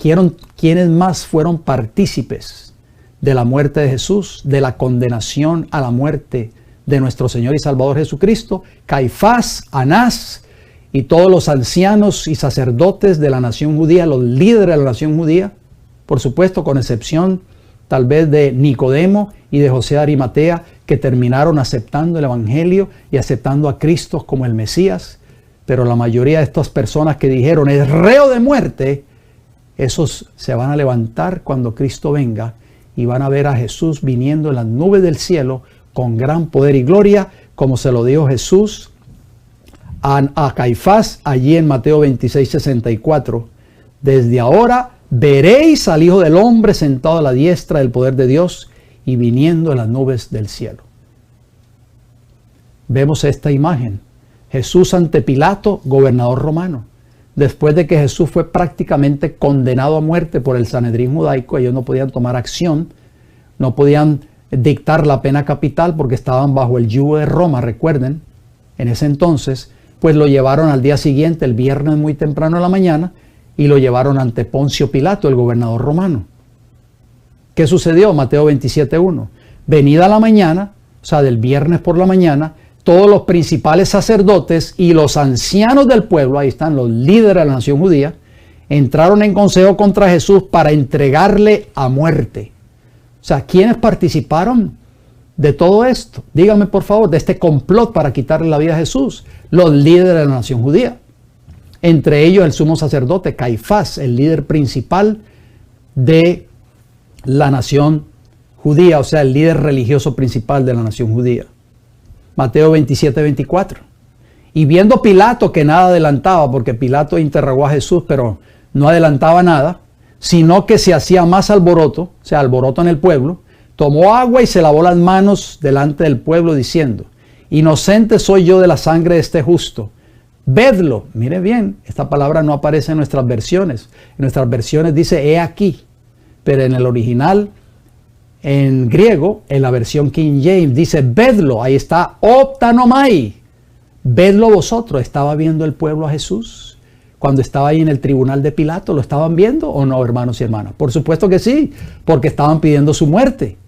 B: ¿quiénes más fueron partícipes de la muerte de Jesús, de la condenación a la muerte de nuestro Señor y Salvador Jesucristo? Caifás, Anás y todos los ancianos y sacerdotes de la nación judía, los líderes de la nación judía, por supuesto, con excepción tal vez de Nicodemo y de José de Arimatea, que terminaron aceptando el Evangelio y aceptando a Cristo como el Mesías. Pero la mayoría de estas personas que dijeron es reo de muerte, esos se van a levantar cuando Cristo venga y van a ver a Jesús viniendo en las nubes del cielo con gran poder y gloria, como se lo dijo Jesús a Caifás allí en Mateo 26:64. Desde ahora veréis al Hijo del Hombre sentado a la diestra del poder de Dios y viniendo en las nubes del cielo. Vemos esta imagen. Jesús ante Pilato, gobernador romano. Después de que Jesús fue prácticamente condenado a muerte por el Sanedrín judaico, ellos no podían tomar acción, no podían dictar la pena capital porque estaban bajo el yugo de Roma, recuerden, en ese entonces, pues lo llevaron al día siguiente, el viernes muy temprano en la mañana, y lo llevaron ante Poncio Pilato, el gobernador romano. ¿Qué sucedió? Mateo 27:1. Venida la mañana, o sea, del viernes por la mañana, todos los principales sacerdotes y los ancianos del pueblo, ahí están los líderes de la nación judía, entraron en consejo contra Jesús para entregarle a muerte. O sea, ¿quiénes participaron de todo esto? Díganme por favor, de este complot para quitarle la vida a Jesús. Los líderes de la nación judía. Entre ellos el sumo sacerdote Caifás, el líder principal de la nación judía, o sea, el líder religioso principal de la nación judía. Mateo 27:24. Y viendo Pilato que nada adelantaba, porque Pilato interrogó a Jesús, pero no adelantaba nada, sino que se hacía más alboroto, o sea, alboroto en el pueblo, tomó agua y se lavó las manos delante del pueblo diciendo: inocente soy yo de la sangre de este justo. Vedlo. Mire bien, esta palabra no aparece en nuestras versiones. En nuestras versiones dice he aquí, pero en el original, en griego, en la versión King James, dice vedlo. Ahí está optanomai. Vedlo vosotros. ¿Estaba viendo el pueblo a Jesús cuando estaba ahí en el tribunal de Pilato? ¿Lo estaban viendo o no, hermanos y hermanas? Por supuesto que sí, porque estaban pidiendo su muerte.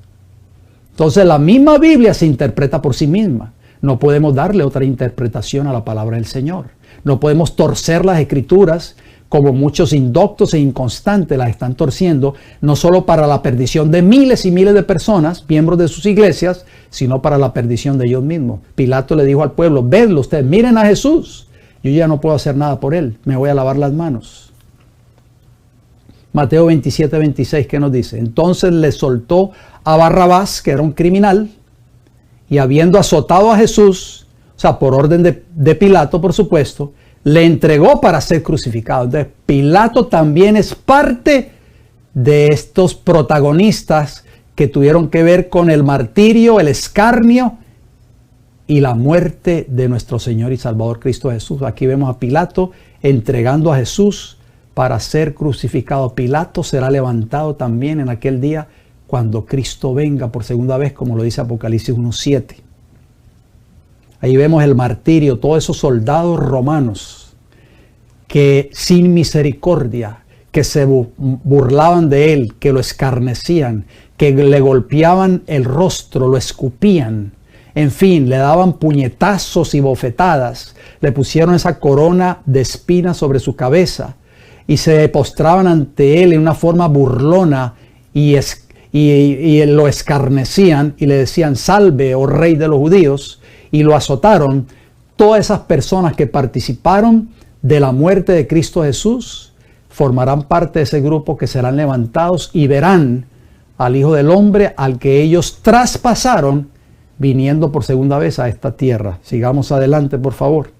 B: Entonces la misma Biblia se interpreta por sí misma. No podemos darle otra interpretación a la palabra del Señor. No podemos torcer las Escrituras como muchos indoctos e inconstantes las están torciendo, no solo para la perdición de miles y miles de personas, miembros de sus iglesias, sino para la perdición de ellos mismos. Pilato le dijo al pueblo: vedlo ustedes, miren a Jesús. Yo ya no puedo hacer nada por él, me voy a lavar las manos. Mateo 27:26, ¿qué nos dice? Entonces le soltó a Barrabás, que era un criminal, y habiendo azotado a Jesús, o sea, por orden de Pilato, por supuesto, le entregó para ser crucificado. Entonces, Pilato también es parte de estos protagonistas que tuvieron que ver con el martirio, el escarnio y la muerte de nuestro Señor y Salvador Cristo Jesús. Aquí vemos a Pilato entregando a Jesús para ser crucificado. Pilato será levantado también en aquel día cuando Cristo venga por segunda vez, como lo dice Apocalipsis 1:7. Ahí vemos el martirio, todos esos soldados romanos que sin misericordia, que se burlaban de él, que lo escarnecían, que le golpeaban el rostro, lo escupían, en fin, le daban puñetazos y bofetadas, le pusieron esa corona de espinas sobre su cabeza y se postraban ante él en una forma burlona y lo escarnecían y le decían: salve, oh rey de los judíos, y lo azotaron. Todas esas personas que participaron de la muerte de Cristo Jesús formarán parte de ese grupo que serán levantados y verán al Hijo del Hombre, al que ellos traspasaron, viniendo por segunda vez a esta tierra. Sigamos adelante, por favor.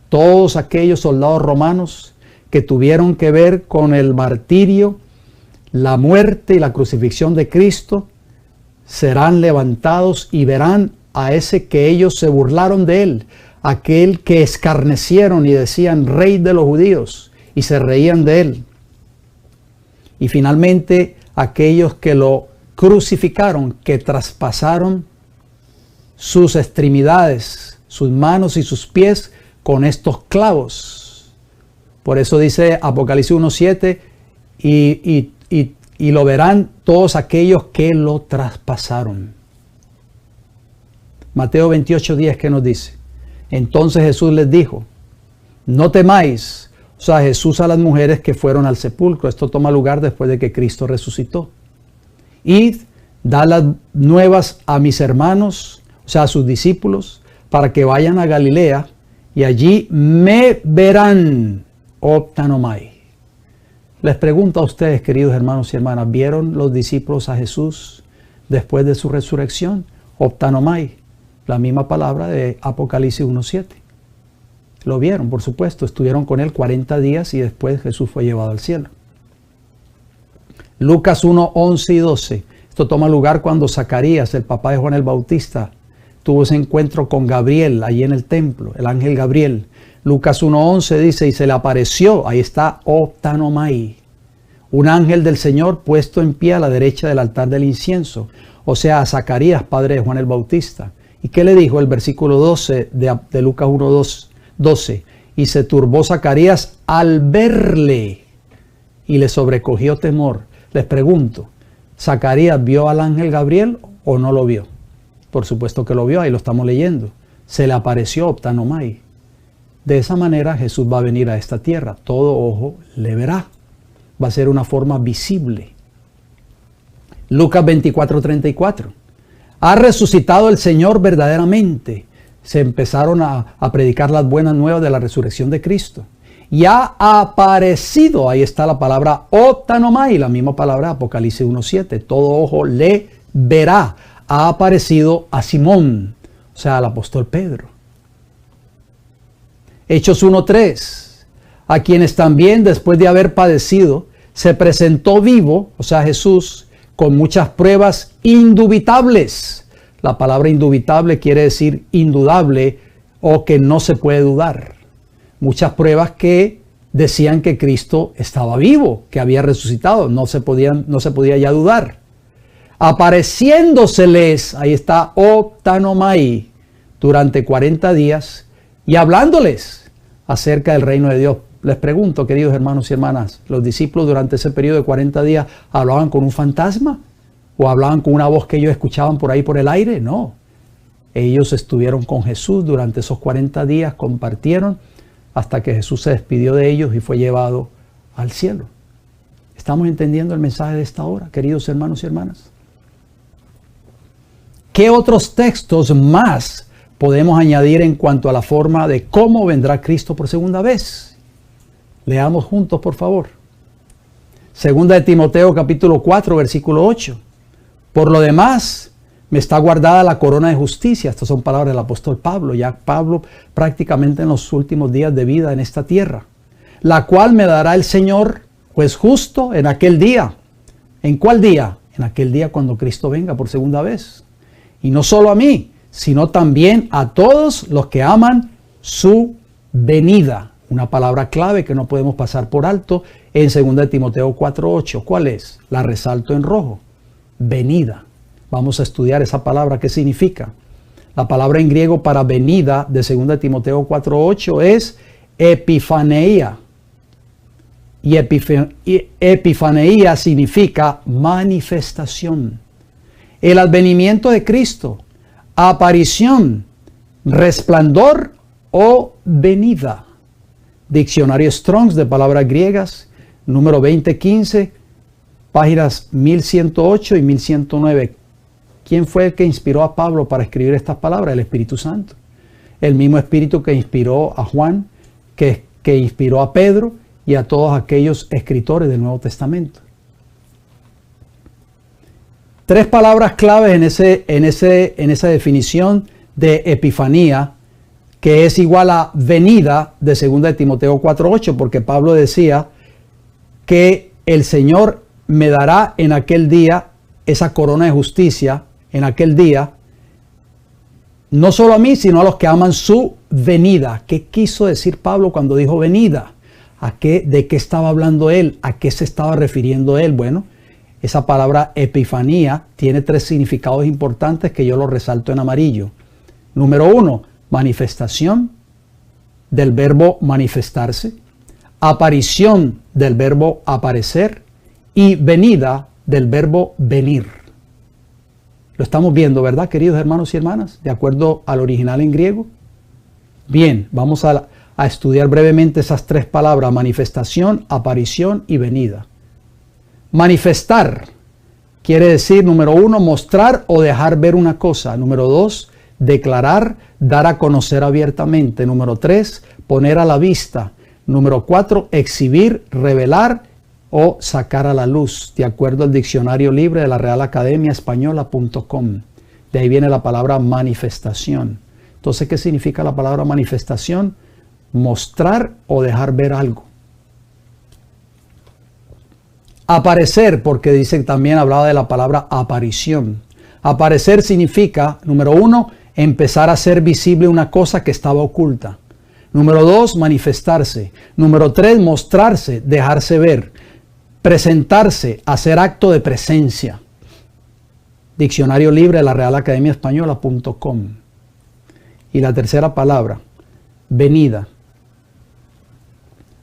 B: Todos aquellos soldados romanos que tuvieron que ver con el martirio, la muerte y la crucifixión de Cristo, serán levantados y verán a ese que ellos se burlaron de él, aquel que escarnecieron y decían rey de los judíos y se reían de él. Y finalmente aquellos que lo crucificaron, que traspasaron sus extremidades, sus manos y sus pies con estos clavos. Por eso dice Apocalipsis 1:7: y lo verán todos aquellos que lo traspasaron. Mateo 28:10, ¿qué nos dice? Entonces Jesús les dijo, no temáis. O sea, Jesús a las mujeres que fueron al sepulcro. Esto toma lugar después de que Cristo resucitó. Id, dad las nuevas a mis hermanos, o sea, a sus discípulos, para que vayan a Galilea y allí me verán. Optanomai. Les pregunto a ustedes, queridos hermanos y hermanas, ¿vieron los discípulos a Jesús después de su resurrección? Optanomai, la misma palabra de Apocalipsis 1:7. Lo vieron, por supuesto, estuvieron con él 40 días y después Jesús fue llevado al cielo. Lucas 1:11 y 12. Esto toma lugar cuando Zacarías, el papá de Juan el Bautista, tuvo ese encuentro con Gabriel allí en el templo, el ángel Gabriel. Lucas 1:11 dice, y se le apareció, ahí está, Optanomai, un ángel del Señor puesto en pie a la derecha del altar del incienso, o sea, a Zacarías, padre de Juan el Bautista. ¿Y qué le dijo el versículo 12 de Lucas 1:12? Y se turbó Zacarías al verle y le sobrecogió temor. Les pregunto, ¿Zacarías vio al ángel Gabriel o no lo vio? Por supuesto que lo vio, ahí lo estamos leyendo. Se le apareció Optanomai. De esa manera Jesús va a venir a esta tierra. Todo ojo le verá. Va a ser una forma visible. Lucas 24:34. Ha resucitado el Señor verdaderamente. Se empezaron a predicar las buenas nuevas de la resurrección de Cristo. Y ha aparecido, ahí está la palabra Optanomai, la misma palabra Apocalipsis 1:7. Todo ojo le verá. Ha aparecido a Simón, o sea, al apóstol Pedro. Hechos 1:3. A quienes también después de haber padecido, se presentó vivo, o sea, Jesús, con muchas pruebas indubitables. La palabra indubitable quiere decir indudable o que no se puede dudar. Muchas pruebas que decían que Cristo estaba vivo, que había resucitado, no se podía ya dudar. Apareciéndoseles, ahí está Optanomai, durante 40 días y hablándoles acerca del reino de Dios. Les pregunto, queridos hermanos y hermanas, ¿los discípulos durante ese periodo de 40 días hablaban con un fantasma? ¿O hablaban con una voz que ellos escuchaban por ahí por el aire? No. Ellos estuvieron con Jesús durante esos 40 días, compartieron hasta que Jesús se despidió de ellos y fue llevado al cielo. ¿Estamos entendiendo el mensaje de esta hora, queridos hermanos y hermanas? ¿Qué otros textos más podemos añadir en cuanto a la forma de cómo vendrá Cristo por segunda vez? Leamos juntos, por favor. Segunda de Timoteo, capítulo 4, versículo 8. Por lo demás, me está guardada la corona de justicia. Estas son palabras del apóstol Pablo. Ya Pablo prácticamente en los últimos días de vida en esta tierra. La cual me dará el Señor, juez justo, en aquel día. ¿En cuál día? En aquel día cuando Cristo venga por segunda vez. Y no solo a mí, sino también a todos los que aman su venida. Una palabra clave que no podemos pasar por alto en 2 de Timoteo 4:8. ¿Cuál es? La resalto en rojo. Venida. Vamos a estudiar esa palabra. ¿Qué significa? La palabra en griego para venida de 2 de Timoteo 4:8 es epifaneia. Y epifaneia significa manifestación. El advenimiento de Cristo, aparición, resplandor o venida. Diccionario Strong's de palabras griegas, número 2015, páginas 1108 y 1109. ¿Quién fue el que inspiró a Pablo para escribir estas palabras? El Espíritu Santo. El mismo Espíritu que inspiró a Juan, que inspiró a Pedro y a todos aquellos escritores del Nuevo Testamento. Tres palabras claves en esa definición de epifanía, que es igual a venida de 2 de Timoteo 4:8, porque Pablo decía que el Señor me dará en aquel día esa corona de justicia, en aquel día, no solo a mí, sino a los que aman su venida. ¿Qué quiso decir Pablo cuando dijo venida? ¿De qué estaba hablando él? ¿A qué se estaba refiriendo él? Bueno, esa palabra epifanía tiene tres significados importantes que yo los resalto en amarillo. Número 1, manifestación del verbo manifestarse, aparición del verbo aparecer y venida del verbo venir. Lo estamos viendo, ¿verdad, queridos hermanos y hermanas? De acuerdo al original en griego. Bien, vamos a estudiar brevemente esas tres palabras: manifestación, aparición y venida. Manifestar quiere decir, número 1, mostrar o dejar ver una cosa. Número 2, declarar, dar a conocer abiertamente. Número 3, poner a la vista. Número 4, exhibir, revelar o sacar a la luz, de acuerdo al diccionario libre de la Real Academia Española.com. De ahí viene la palabra manifestación. Entonces, ¿qué significa la palabra manifestación? Mostrar o dejar ver algo. Aparecer, porque dice también, hablaba de la palabra aparición. Aparecer significa, número 1, empezar a hacer visible una cosa que estaba oculta. Número 2, manifestarse. Número 3, mostrarse, dejarse ver. Presentarse, hacer acto de presencia. Diccionario libre de la Real Academia Española.com. Y la tercera palabra, venida.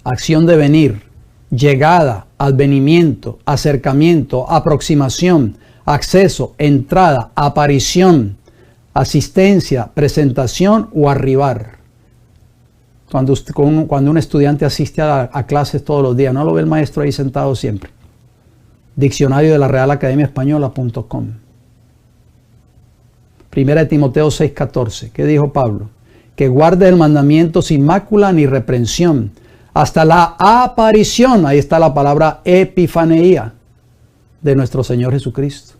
B: Acción de venir, llegada, advenimiento, acercamiento, aproximación, acceso, entrada, aparición, asistencia, presentación o arribar. Cuando un estudiante asiste a clases todos los días, no lo ve el maestro ahí sentado siempre. Diccionario de la Real Academia Española.com. Primera de Timoteo 6:14. ¿Qué dijo Pablo? Que guarde el mandamiento sin mácula ni reprensión hasta la aparición, ahí está la palabra epifaneía, de nuestro Señor Jesucristo.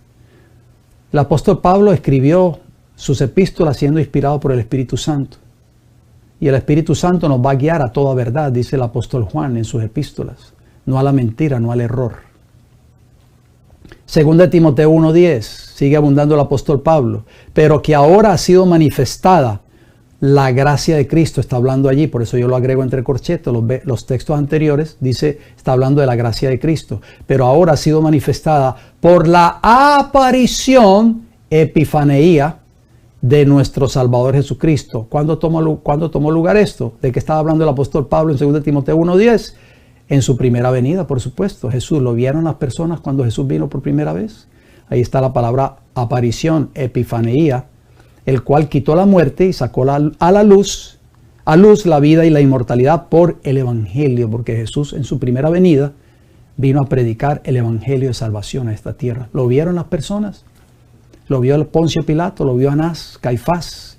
B: El apóstol Pablo escribió sus epístolas siendo inspirado por el Espíritu Santo. Y el Espíritu Santo nos va a guiar a toda verdad, dice el apóstol Juan en sus epístolas. No a la mentira, no al error. Segunda de Timoteo 1:10, sigue abundando el apóstol Pablo. Pero que ahora ha sido manifestada la gracia de Cristo, está hablando allí, por eso yo lo agrego entre corchetes, los textos anteriores, dice, está hablando de la gracia de Cristo. Pero ahora ha sido manifestada por la aparición, epifaneía, de nuestro Salvador Jesucristo. ¿Cuándo tomó lugar esto? ¿De qué estaba hablando el apóstol Pablo en 2 Timoteo 1:10? En su primera venida, por supuesto. Jesús, ¿lo vieron las personas cuando Jesús vino por primera vez? Ahí está la palabra aparición, epifaneía, el cual quitó la muerte y sacó a luz la vida y la inmortalidad por el Evangelio, porque Jesús en su primera venida vino a predicar el Evangelio de salvación a esta tierra. ¿Lo vieron las personas? Lo vio el Poncio Pilato, lo vio Anás, Caifás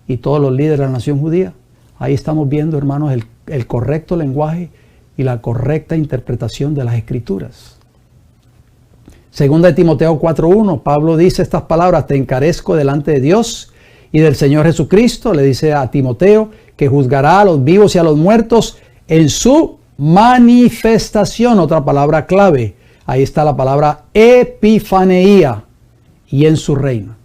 B: y todos los líderes de la nación judía. Ahí estamos viendo, hermanos, el correcto lenguaje y la correcta interpretación de las Escrituras. Segunda de Timoteo 4:1, Pablo dice estas palabras: te encarezco delante de Dios y del Señor Jesucristo, le dice a Timoteo, que juzgará a los vivos y a los muertos en su manifestación. Otra palabra clave, ahí está la palabra epifaneía, y en su reino.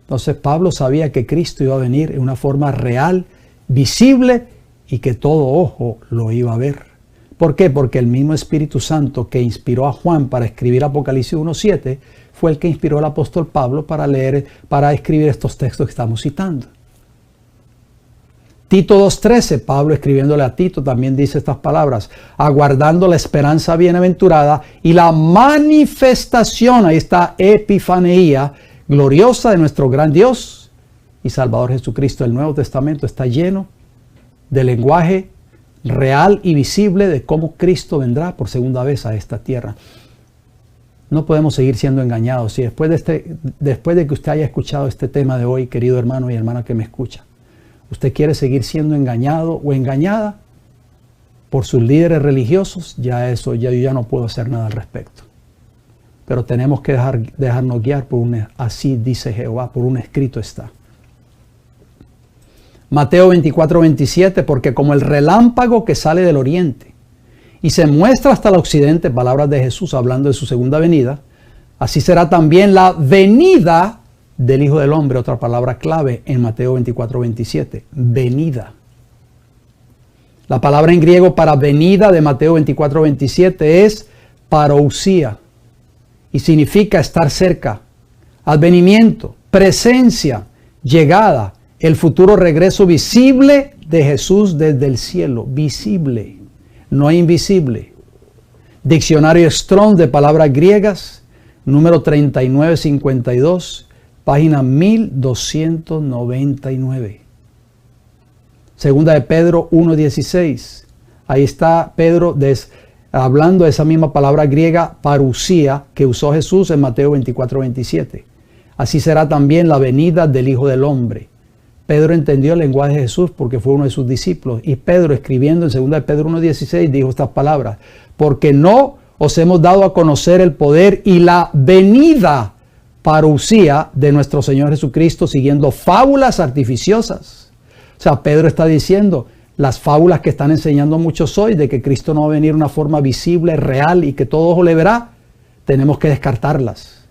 B: Entonces Pablo sabía que Cristo iba a venir en una forma real, visible, y que todo ojo lo iba a ver. ¿Por qué? Porque el mismo Espíritu Santo que inspiró a Juan para escribir Apocalipsis 1:7 fue el que inspiró al apóstol Pablo para escribir estos textos que estamos citando. Tito 2:13, Pablo escribiéndole a Tito también dice estas palabras: aguardando la esperanza bienaventurada y la manifestación, ahí está epifaneía, gloriosa de nuestro gran Dios y Salvador Jesucristo. El Nuevo Testamento está lleno de lenguaje real y visible de cómo Cristo vendrá por segunda vez a esta tierra. No podemos seguir siendo engañados. Y después de que usted haya escuchado este tema de hoy, querido hermano y hermana que me escucha, usted quiere seguir siendo engañado o engañada por sus líderes religiosos, yo ya no puedo hacer nada al respecto. Pero tenemos que dejarnos guiar por así dice Jehová, por un escrito está. Mateo 24:27, porque como el relámpago que sale del oriente y se muestra hasta el occidente, palabras de Jesús hablando de su segunda venida, así será también la venida del Hijo del Hombre. Otra palabra clave en Mateo 24:27, venida. La palabra en griego para venida de Mateo 24:27 es parousia y significa estar cerca, advenimiento, presencia, llegada, el futuro regreso visible de Jesús desde el cielo, visible, no invisible. Diccionario Strong de palabras griegas, número 3952, página 1299. Segunda de Pedro 1:16. Ahí está Pedro hablando de esa misma palabra griega, parusía, que usó Jesús en Mateo 24:27. Así será también la venida del Hijo del Hombre. Pedro entendió el lenguaje de Jesús porque fue uno de sus discípulos. Y Pedro, escribiendo en 2 de Pedro 1:16, dijo estas palabras: porque no os hemos dado a conocer el poder y la venida, parusía, de nuestro Señor Jesucristo, siguiendo fábulas artificiosas. O sea, Pedro está diciendo, las fábulas que están enseñando muchos hoy, de que Cristo no va a venir de una forma visible, real y que todo ojo le verá, tenemos que descartarlas.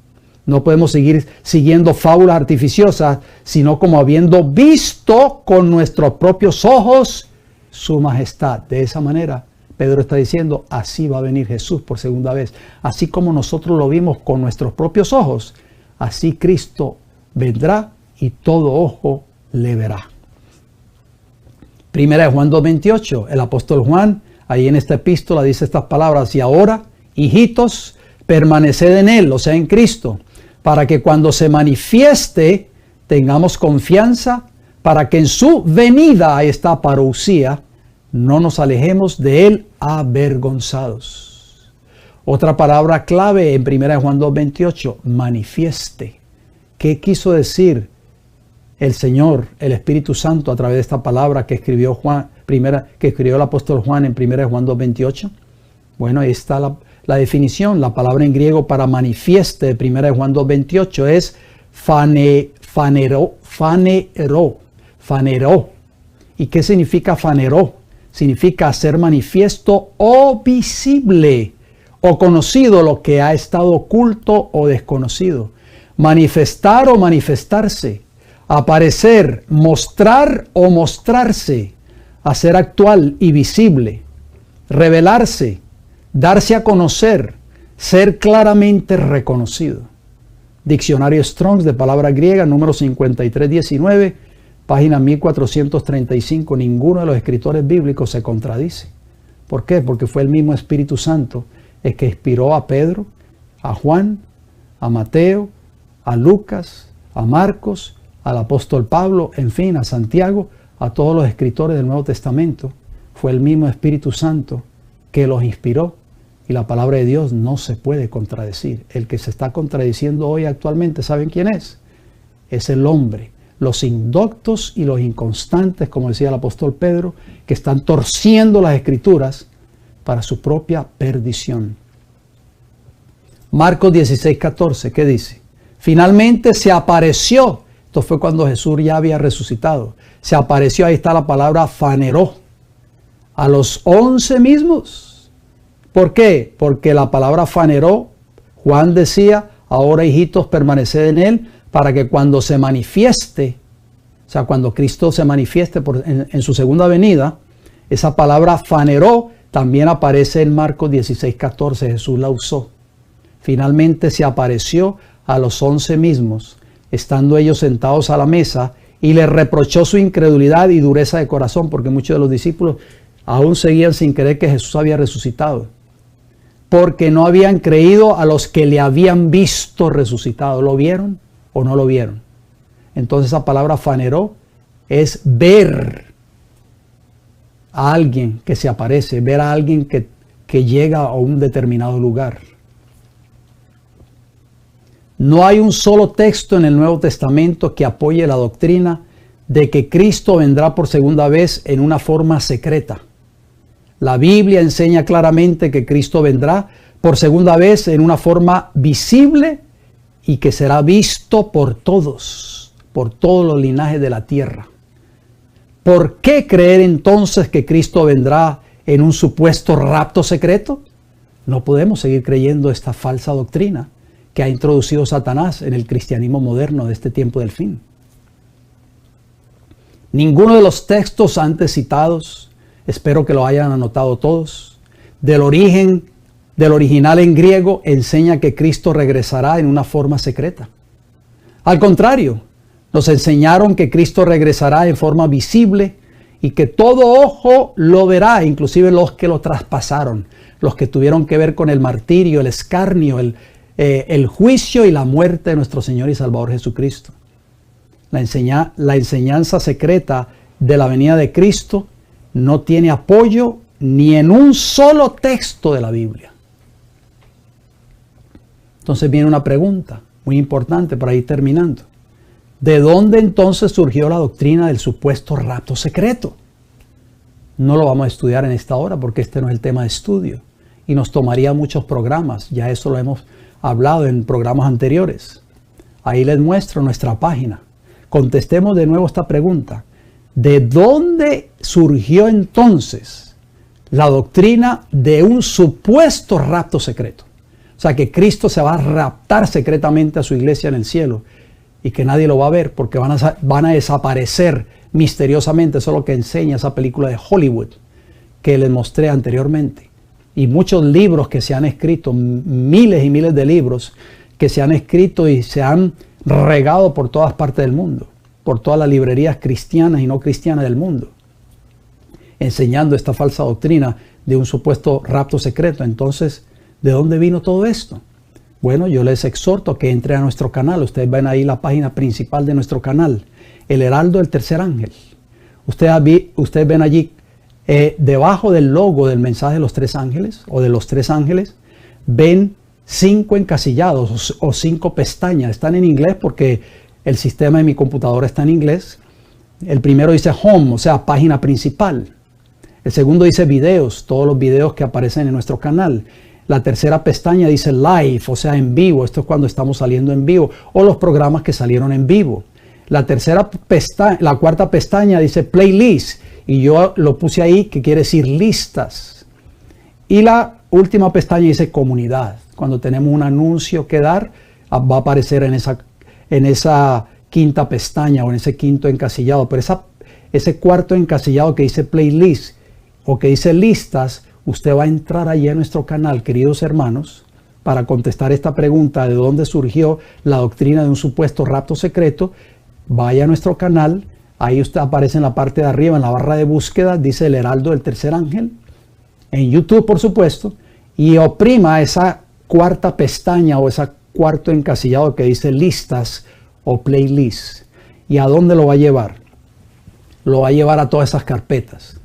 B: No podemos seguir siguiendo fábulas artificiosas, sino como habiendo visto con nuestros propios ojos su majestad. De esa manera, Pedro está diciendo, así va a venir Jesús por segunda vez. Así como nosotros lo vimos con nuestros propios ojos, así Cristo vendrá y todo ojo le verá. Primera de Juan 2:28, el apóstol Juan, ahí en esta epístola dice estas palabras: y ahora, hijitos, permaneced en Él, o sea, en Cristo, para que cuando se manifieste tengamos confianza, para que en su venida, ahí está parusía, no nos alejemos de Él avergonzados. Otra palabra clave en 1 Juan 2:28, manifieste. ¿Qué quiso decir el Señor, el Espíritu Santo, a través de esta palabra que escribió el apóstol Juan en 1 Juan 2:28? Bueno, ahí está la definición. La palabra en griego para manifieste de 1 Juan 2:28 es fanero. ¿Y qué significa fanero? Significa hacer manifiesto o visible o conocido lo que ha estado oculto o desconocido. Manifestar o manifestarse. Aparecer, mostrar o mostrarse. Hacer actual y visible. Revelarse. Darse a conocer, ser claramente reconocido. Diccionario Strong de palabra griega, número 5319, página 1435. Ninguno de los escritores bíblicos se contradice. ¿Por qué? Porque fue el mismo Espíritu Santo el que inspiró a Pedro, a Juan, a Mateo, a Lucas, a Marcos, al apóstol Pablo, en fin, a Santiago, a todos los escritores del Nuevo Testamento. Fue el mismo Espíritu Santo que los inspiró, y la palabra de Dios no se puede contradecir. El que se está contradiciendo hoy actualmente, ¿saben quién es? Es el hombre, los indoctos y los inconstantes, como decía el apóstol Pedro, que están torciendo las Escrituras para su propia perdición. Marcos 16:14, ¿qué dice? Finalmente se apareció, esto fue cuando Jesús ya había resucitado, se apareció, ahí está la palabra faneró, a los 11 mismos. ¿Por qué? Porque la palabra faneró, Juan decía, ahora hijitos permaneced en Él, para que cuando se manifieste, o sea, cuando Cristo se manifieste en su segunda venida, esa palabra faneró también aparece en Marcos 16:14, Jesús la usó. Finalmente se apareció a los 11 mismos, estando ellos sentados a la mesa, y les reprochó su incredulidad y dureza de corazón, porque muchos de los discípulos aún seguían sin creer que Jesús había resucitado, porque no habían creído a los que le habían visto resucitado. ¿Lo vieron o no lo vieron? Entonces esa palabra faneró es ver a alguien que se aparece, ver a alguien que llega a un determinado lugar. No hay un solo texto en el Nuevo Testamento que apoye la doctrina de que Cristo vendrá por segunda vez en una forma secreta. La Biblia enseña claramente que Cristo vendrá por segunda vez en una forma visible y que será visto por todos los linajes de la tierra. ¿Por qué creer entonces que Cristo vendrá en un supuesto rapto secreto? No podemos seguir creyendo esta falsa doctrina que ha introducido Satanás en el cristianismo moderno de este tiempo del fin. Ninguno de los textos antes citados, espero que lo hayan anotado todos, del original en griego, enseña que Cristo regresará en una forma secreta. Al contrario, nos enseñaron que Cristo regresará en forma visible y que todo ojo lo verá, inclusive los que lo traspasaron. los que tuvieron que ver con el martirio, el escarnio, el juicio y la muerte de nuestro Señor y Salvador Jesucristo. La enseñanza secreta de la venida de Cristo no tiene apoyo ni en un solo texto de la Biblia. Entonces viene una pregunta muy importante para ir terminando. ¿De dónde entonces surgió la doctrina del supuesto rapto secreto? No lo vamos a estudiar en esta hora porque este no es el tema de estudio y nos tomaría muchos programas. Ya eso lo hemos hablado en programas anteriores. Ahí les muestro nuestra página. Contestemos de nuevo esta pregunta. ¿De dónde surgió entonces la doctrina de un supuesto rapto secreto? O sea, que Cristo se va a raptar secretamente a su iglesia en el cielo y que nadie lo va a ver porque van a desaparecer misteriosamente. Eso es lo que enseña esa película de Hollywood que les mostré anteriormente. Y muchos libros que se han escrito, miles y miles de libros que se han escrito y se han regado por todas partes del mundo, por todas las librerías cristianas y no cristianas del mundo, enseñando esta falsa doctrina de un supuesto rapto secreto. Entonces, ¿de dónde vino todo esto? Bueno, yo les exhorto a que entren a nuestro canal. Ustedes ven ahí la página principal de nuestro canal, El Heraldo del Tercer Ángel. Ustedes ven allí, debajo del logo del mensaje de los tres ángeles, o de los tres ángeles, ven 5 encasillados o 5 pestañas. Están en inglés porque el sistema de mi computadora está en inglés. El primero dice Home, o sea, página principal. El segundo dice Videos, todos los videos que aparecen en nuestro canal. La tercera pestaña dice Live, o sea, en vivo. Esto es cuando estamos saliendo en vivo, o los programas que salieron en vivo. La cuarta pestaña dice Playlist, y yo lo puse ahí, que quiere decir listas. Y la última pestaña dice Comunidad. Cuando tenemos un anuncio que dar, va a aparecer en esa quinta pestaña o en ese quinto encasillado. Pero ese cuarto encasillado que dice Playlist o que dice Listas, usted va a entrar allí a nuestro canal, queridos hermanos, para contestar esta pregunta de dónde surgió la doctrina de un supuesto rapto secreto. Vaya a nuestro canal, ahí usted aparece en la parte de arriba, en la barra de búsqueda, dice El Heraldo del Tercer Ángel, en YouTube por supuesto, y oprima esa cuarta pestaña o ese cuarto encasillado que dice Listas o Playlist. ¿Y a dónde lo va a llevar? Lo va a llevar a todas esas carpetas.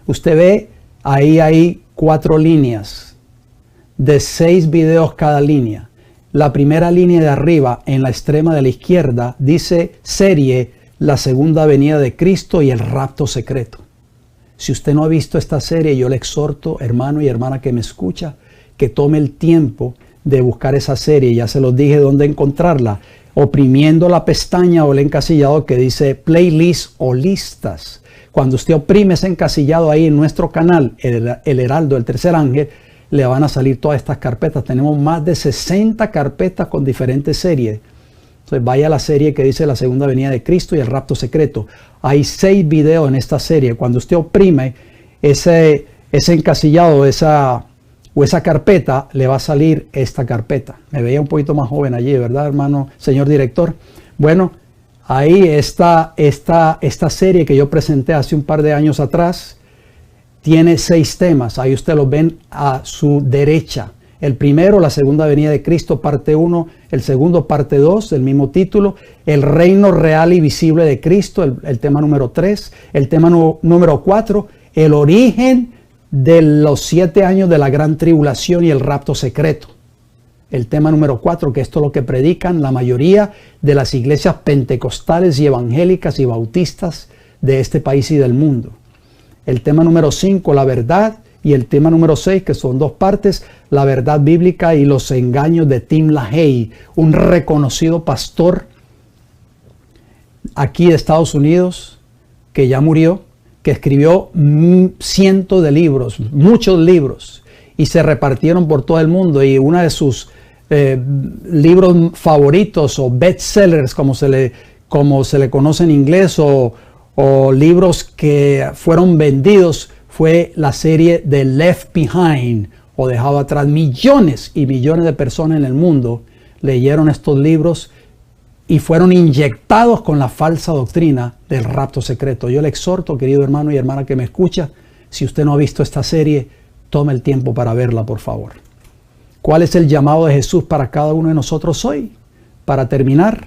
B: Usted ve, ahí hay 4 líneas de 6 videos cada línea. La primera línea de arriba, en la extrema de la izquierda, dice serie La Segunda Venida de Cristo y el Rapto Secreto. Si usted no ha visto esta serie, yo le exhorto, hermano y hermana que me escucha, que tome el tiempo de buscar esa serie. Ya se los dije dónde encontrarla, oprimiendo la pestaña o el encasillado que dice Playlist o Listas. Cuando usted oprime ese encasillado ahí en nuestro canal, El Heraldo del Tercer Ángel, le van a salir todas estas carpetas. Tenemos más de 60 carpetas con diferentes series. Entonces vaya a la serie que dice La Segunda Venida de Cristo y el Rapto Secreto. Hay 6 videos en esta serie. Cuando usted oprime ese encasillado o esa carpeta, le va a salir esta carpeta. Me veía un poquito más joven allí, ¿verdad, hermano, señor director? Bueno, ahí está esta serie que yo presenté hace un par de años atrás. Tiene 6 temas. Ahí ustedes los ven a su derecha. El primero, La Segunda Venida de Cristo, parte 1. El segundo, parte 2, del mismo título. El reino real y visible de Cristo, el tema número 3. El tema número 4, el origen de los 7 años de la gran tribulación y el rapto secreto. El tema número 4, que esto es lo que predican la mayoría de las iglesias pentecostales y evangélicas y bautistas de este país y del mundo. El tema número 5, la verdad, y el tema número 6, que son 2 partes, la verdad bíblica y los engaños de Tim LaHaye, un reconocido pastor aquí de Estados Unidos, que ya murió, que escribió cientos de libros, muchos libros, y se repartieron por todo el mundo. Y uno de sus libros favoritos o bestsellers, como se le conoce en inglés, o libros que fueron vendidos, fue la serie de Left Behind, o Dejado Atrás. Millones y millones de personas en el mundo leyeron estos libros y fueron inyectados con la falsa doctrina del rapto secreto. Yo le exhorto, querido hermano y hermana que me escucha, si usted no ha visto esta serie, Toma el tiempo para verla, por favor. ¿Cuál es el llamado de Jesús para cada uno de nosotros hoy? Para terminar,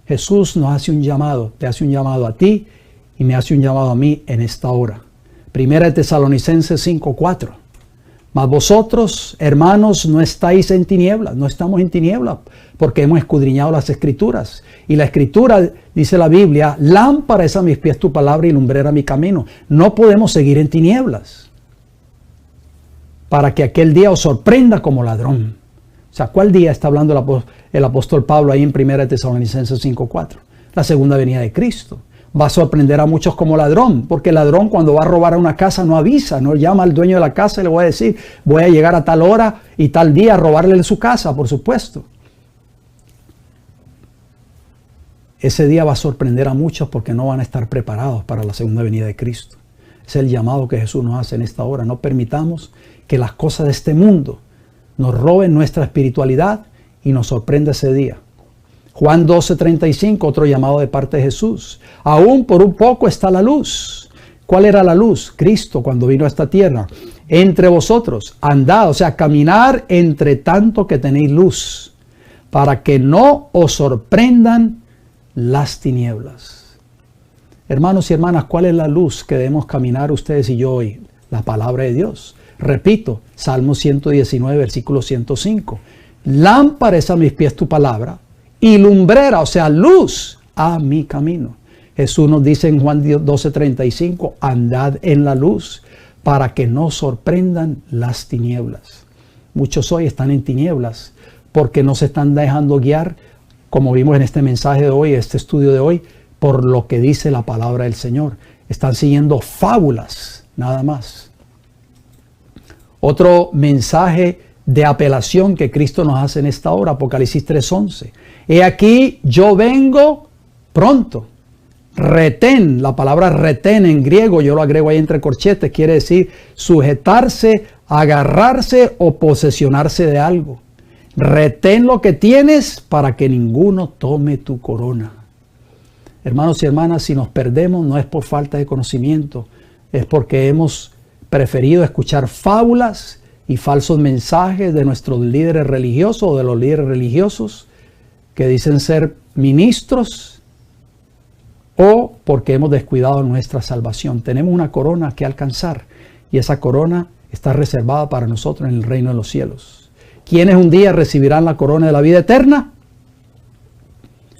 B: Jesús nos hace un llamado, te hace un llamado a ti y me hace un llamado a mí en esta hora. Primera de Tesalonicenses 5:4. Mas vosotros, hermanos, no estáis en tinieblas, no estamos en tinieblas, porque hemos escudriñado las Escrituras. Y la Escritura, dice la Biblia, lámpara es a mis pies tu palabra y lumbrera mi camino. No podemos seguir en tinieblas, para que aquel día os sorprenda como ladrón. O sea, ¿cuál día está hablando el apóstol Pablo ahí en 1 Tesalonicenses 5:4? La segunda venida de Cristo. Va a sorprender a muchos como ladrón, porque el ladrón cuando va a robar a una casa no avisa, no llama al dueño de la casa y le voy a decir, voy a llegar a tal hora y tal día a robarle su casa, por supuesto. Ese día va a sorprender a muchos porque no van a estar preparados para la segunda venida de Cristo. Es el llamado que Jesús nos hace en esta hora. No permitamos que las cosas de este mundo nos roben nuestra espiritualidad y nos sorprenda ese día. Juan 12:35, otro llamado de parte de Jesús. Aún por un poco está la luz. ¿Cuál era la luz? Cristo cuando vino a esta tierra. Entre vosotros, andad, o sea, caminar entre tanto que tenéis luz, para que no os sorprendan las tinieblas. Hermanos y hermanas, ¿cuál es la luz que debemos caminar ustedes y yo hoy? La palabra de Dios. Repito, Salmo 119, versículo 105. Lámpara es a mis pies tu palabra y lumbrera, o sea, luz a mi camino. Jesús nos dice en Juan 12:35, andad en la luz para que no sorprendan las tinieblas. Muchos hoy están en tinieblas porque no se están dejando guiar, como vimos en este mensaje de hoy, este estudio de hoy, por lo que dice la palabra del Señor. Están siguiendo fábulas, nada más. Otro mensaje de apelación que Cristo nos hace en esta hora, Apocalipsis 3:11. He aquí, yo vengo pronto. Retén, la palabra retén en griego, yo lo agrego ahí entre corchetes, quiere decir sujetarse, agarrarse o posesionarse de algo. Retén lo que tienes para que ninguno tome tu corona. Hermanos y hermanas, si nos perdemos no es por falta de conocimiento, es porque hemos preferido escuchar fábulas y falsos mensajes de nuestros líderes religiosos o de los líderes religiosos que dicen ser ministros, o porque hemos descuidado nuestra salvación. Tenemos una corona que alcanzar y esa corona está reservada para nosotros en el reino de los cielos. ¿Quiénes un día recibirán la corona de la vida eterna?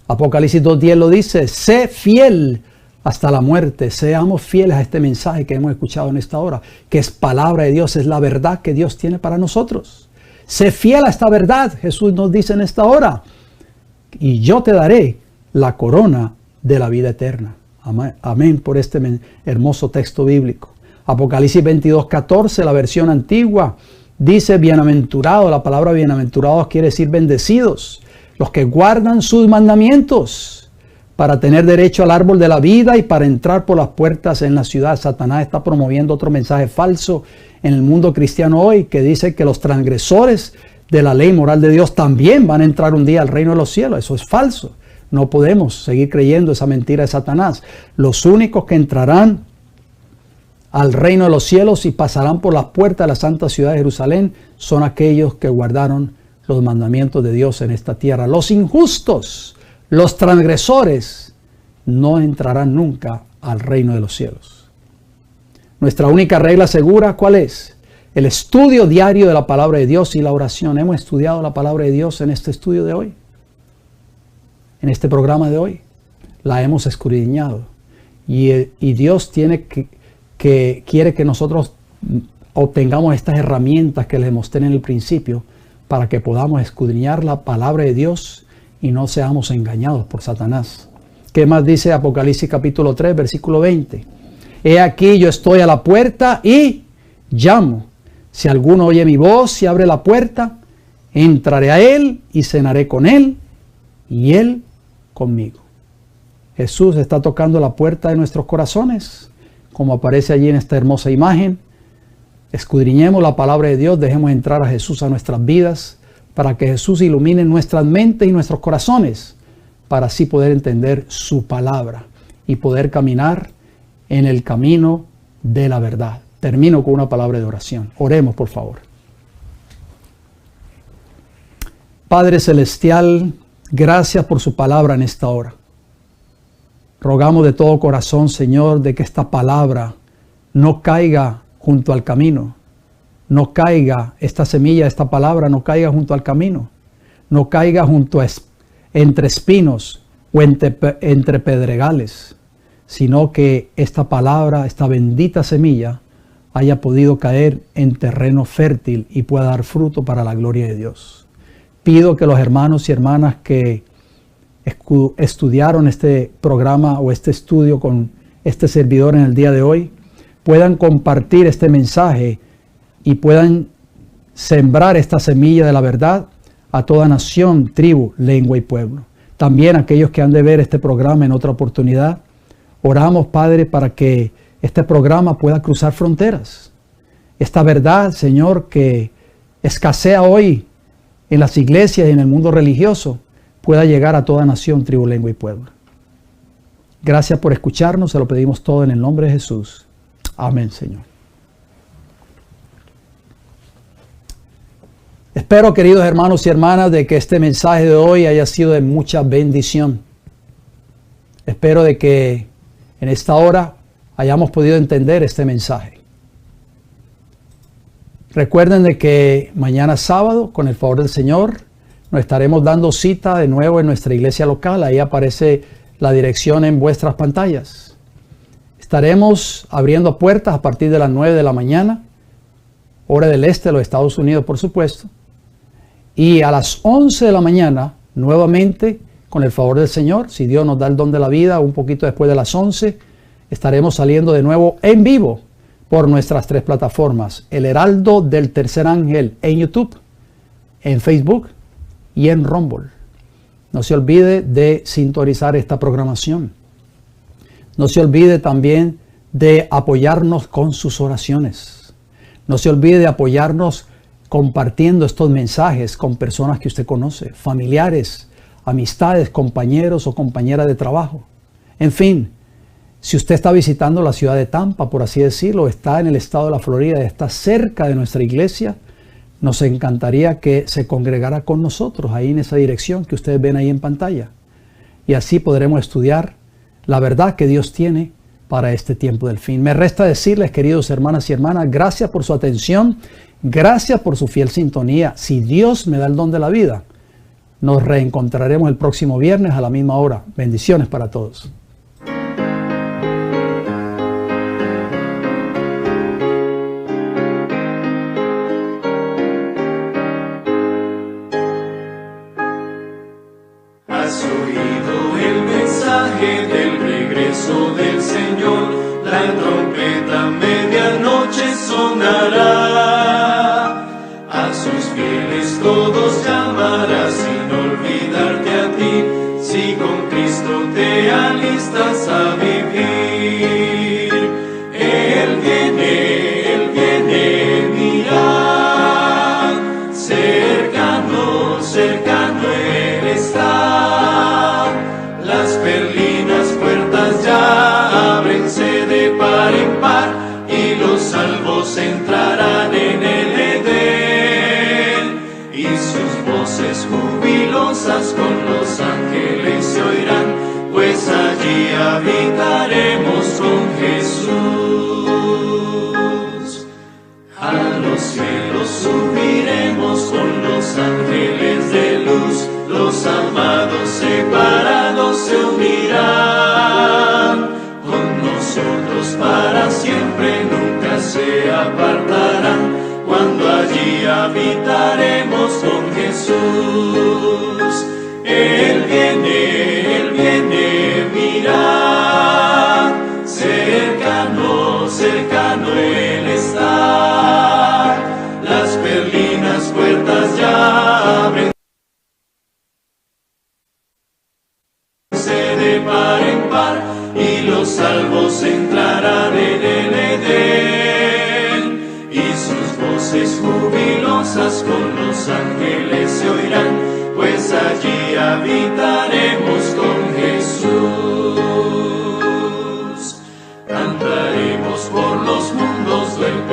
B: Apocalipsis 2:10 lo dice, sé fiel hasta la muerte. Seamos fieles a este mensaje que hemos escuchado en esta hora, que es palabra de Dios, es la verdad que Dios tiene para nosotros. Sé fiel a esta verdad, Jesús nos dice en esta hora, y yo te daré la corona de la vida eterna. Amén, amén por este hermoso texto bíblico. Apocalipsis 22:14, la versión antigua, dice bienaventurado. La palabra bienaventurados quiere decir bendecidos, los que guardan sus mandamientos para tener derecho al árbol de la vida y para entrar por las puertas en la ciudad. Satanás está promoviendo otro mensaje falso en el mundo cristiano hoy que dice que los transgresores de la ley moral de Dios también van a entrar un día al reino de los cielos. Eso es falso. No podemos seguir creyendo esa mentira de Satanás. Los únicos que entrarán al reino de los cielos y pasarán por las puertas de la santa ciudad de Jerusalén son aquellos que guardaron los mandamientos de Dios en esta tierra. Los injustos, los transgresores, no entrarán nunca al reino de los cielos. Nuestra única regla segura, ¿cuál es? El estudio diario de la palabra de Dios y la oración. Hemos estudiado la palabra de Dios en este estudio de hoy, en este programa de hoy. La hemos escudriñado. Y Dios quiere que nosotros obtengamos estas herramientas que les mostré en el principio para que podamos escudriñar la palabra de Dios y no seamos engañados por Satanás. ¿Qué más dice Apocalipsis capítulo 3, versículo 20? He aquí yo estoy a la puerta y llamo. Si alguno oye mi voz y abre la puerta, entraré a él y cenaré con él y él conmigo. Jesús está tocando la puerta de nuestros corazones, como aparece allí en esta hermosa imagen. Escudriñemos la palabra de Dios, dejemos entrar a Jesús a nuestras vidas, para que Jesús ilumine nuestras mentes y nuestros corazones, para así poder entender su palabra y poder caminar en el camino de la verdad. Termino con una palabra de oración. Oremos, por favor. Padre Celestial, gracias por su palabra en esta hora. Rogamos de todo corazón, Señor, de que esta palabra no caiga junto al camino. No caiga esta semilla, esta palabra no caiga junto al camino. No caiga entre espinos o entre pedregales, sino que esta palabra, esta bendita semilla, haya podido caer en terreno fértil y pueda dar fruto para la gloria de Dios. Pido que los hermanos y hermanas que estudiaron este programa o este estudio con este servidor en el día de hoy puedan compartir este mensaje y puedan sembrar esta semilla de la verdad a toda nación, tribu, lengua y pueblo. También aquellos que han de ver este programa en otra oportunidad, oramos, Padre, para que este programa pueda cruzar fronteras. Esta verdad, Señor, que escasea hoy en las iglesias y en el mundo religioso, pueda llegar a toda nación, tribu, lengua y pueblo. Gracias por escucharnos, se lo pedimos todo en el nombre de Jesús. Amén, Señor. Espero, queridos hermanos y hermanas, de que este mensaje de hoy haya sido de mucha bendición. Espero de que en esta hora hayamos podido entender este mensaje. Recuerden de que mañana sábado, con el favor del Señor, nos estaremos dando cita de nuevo en nuestra iglesia local. Ahí aparece la dirección en vuestras pantallas. Estaremos abriendo puertas a partir de las 9 de la mañana, hora del este de los Estados Unidos, por supuesto. Y a las 11 de la mañana, nuevamente, con el favor del Señor, si Dios nos da el don de la vida, un poquito después de las 11, estaremos saliendo de nuevo en vivo por nuestras 3 plataformas. El Heraldo del Tercer Ángel en YouTube, en Facebook y en Rumble. No se olvide de sintonizar esta programación. No se olvide también de apoyarnos con sus oraciones. No se olvide de apoyarnos compartiendo estos mensajes con personas que usted conoce, familiares, amistades, compañeros o compañeras de trabajo. En fin, si usted está visitando la ciudad de Tampa, por así decirlo, está en el estado de la Florida, está cerca de nuestra iglesia, nos encantaría que se congregara con nosotros ahí en esa dirección que ustedes ven ahí en pantalla. Y así podremos estudiar la verdad que Dios tiene para este tiempo del fin. Me resta decirles, queridos hermanas y hermanas, gracias por su atención, gracias por su fiel sintonía. Si Dios me da el don de la vida, nos reencontraremos el próximo viernes a la misma hora. Bendiciones para todos.
A: Has oído el mensaje del regreso del Señor, la trompeta medianoche sonará, a sus fieles todos llamará sin olvidarte a ti, si con Cristo te alistas a vivir. Él viene, mirad, cercano, cercano Él está. Las perlinas puertas ya ábrense de par en par y los salvos entrarán en el Edén. Y sus voces jubilosas con los ángeles se oirán, pues allí habitaremos con Jesús. A los cielos subiremos con los ángeles de luz, los amados separados se unirán, con nosotros para siempre nunca se apartarán, cuando allí habitaremos con Jesús. Él viene, mirad, cercano, cercano Él está, las perlinas puertas ya abren de par en par y los salvos entrarán en el Edén, y sus voces jubilosas con los ángeles se oirán, pues allí habitaremos con Jesús. Cantaremos por los mundos del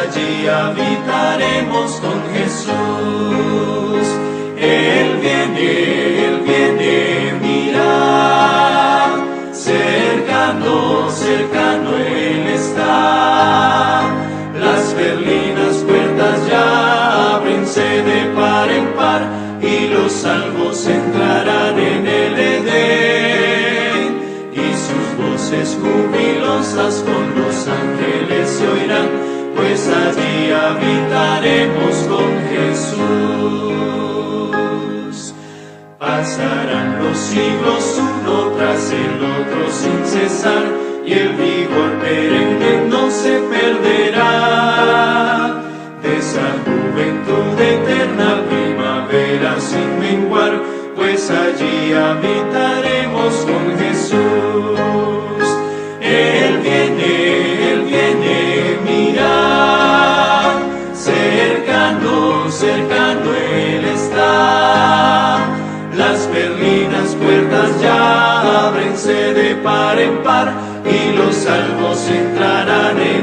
A: allí habitaremos con Jesús. Él viene, mirad, cercano, cercano Él está. Las perlinas puertas ya ábrense de par en par, y los salvos entrarán en el Edén, y sus voces jubilosas con los ángeles se oirán, pues allí habitaremos con Jesús. Pasarán los siglos uno tras el otro sin cesar, y el vigor perenne no se perderá. De esa juventud eterna primavera sin menguar, pues allí habitaremos con Jesús. Él viene, mirad, cercano, cercano Él está. Las perlinas puertas ya ábrense de par en par, y los salvos entrarán en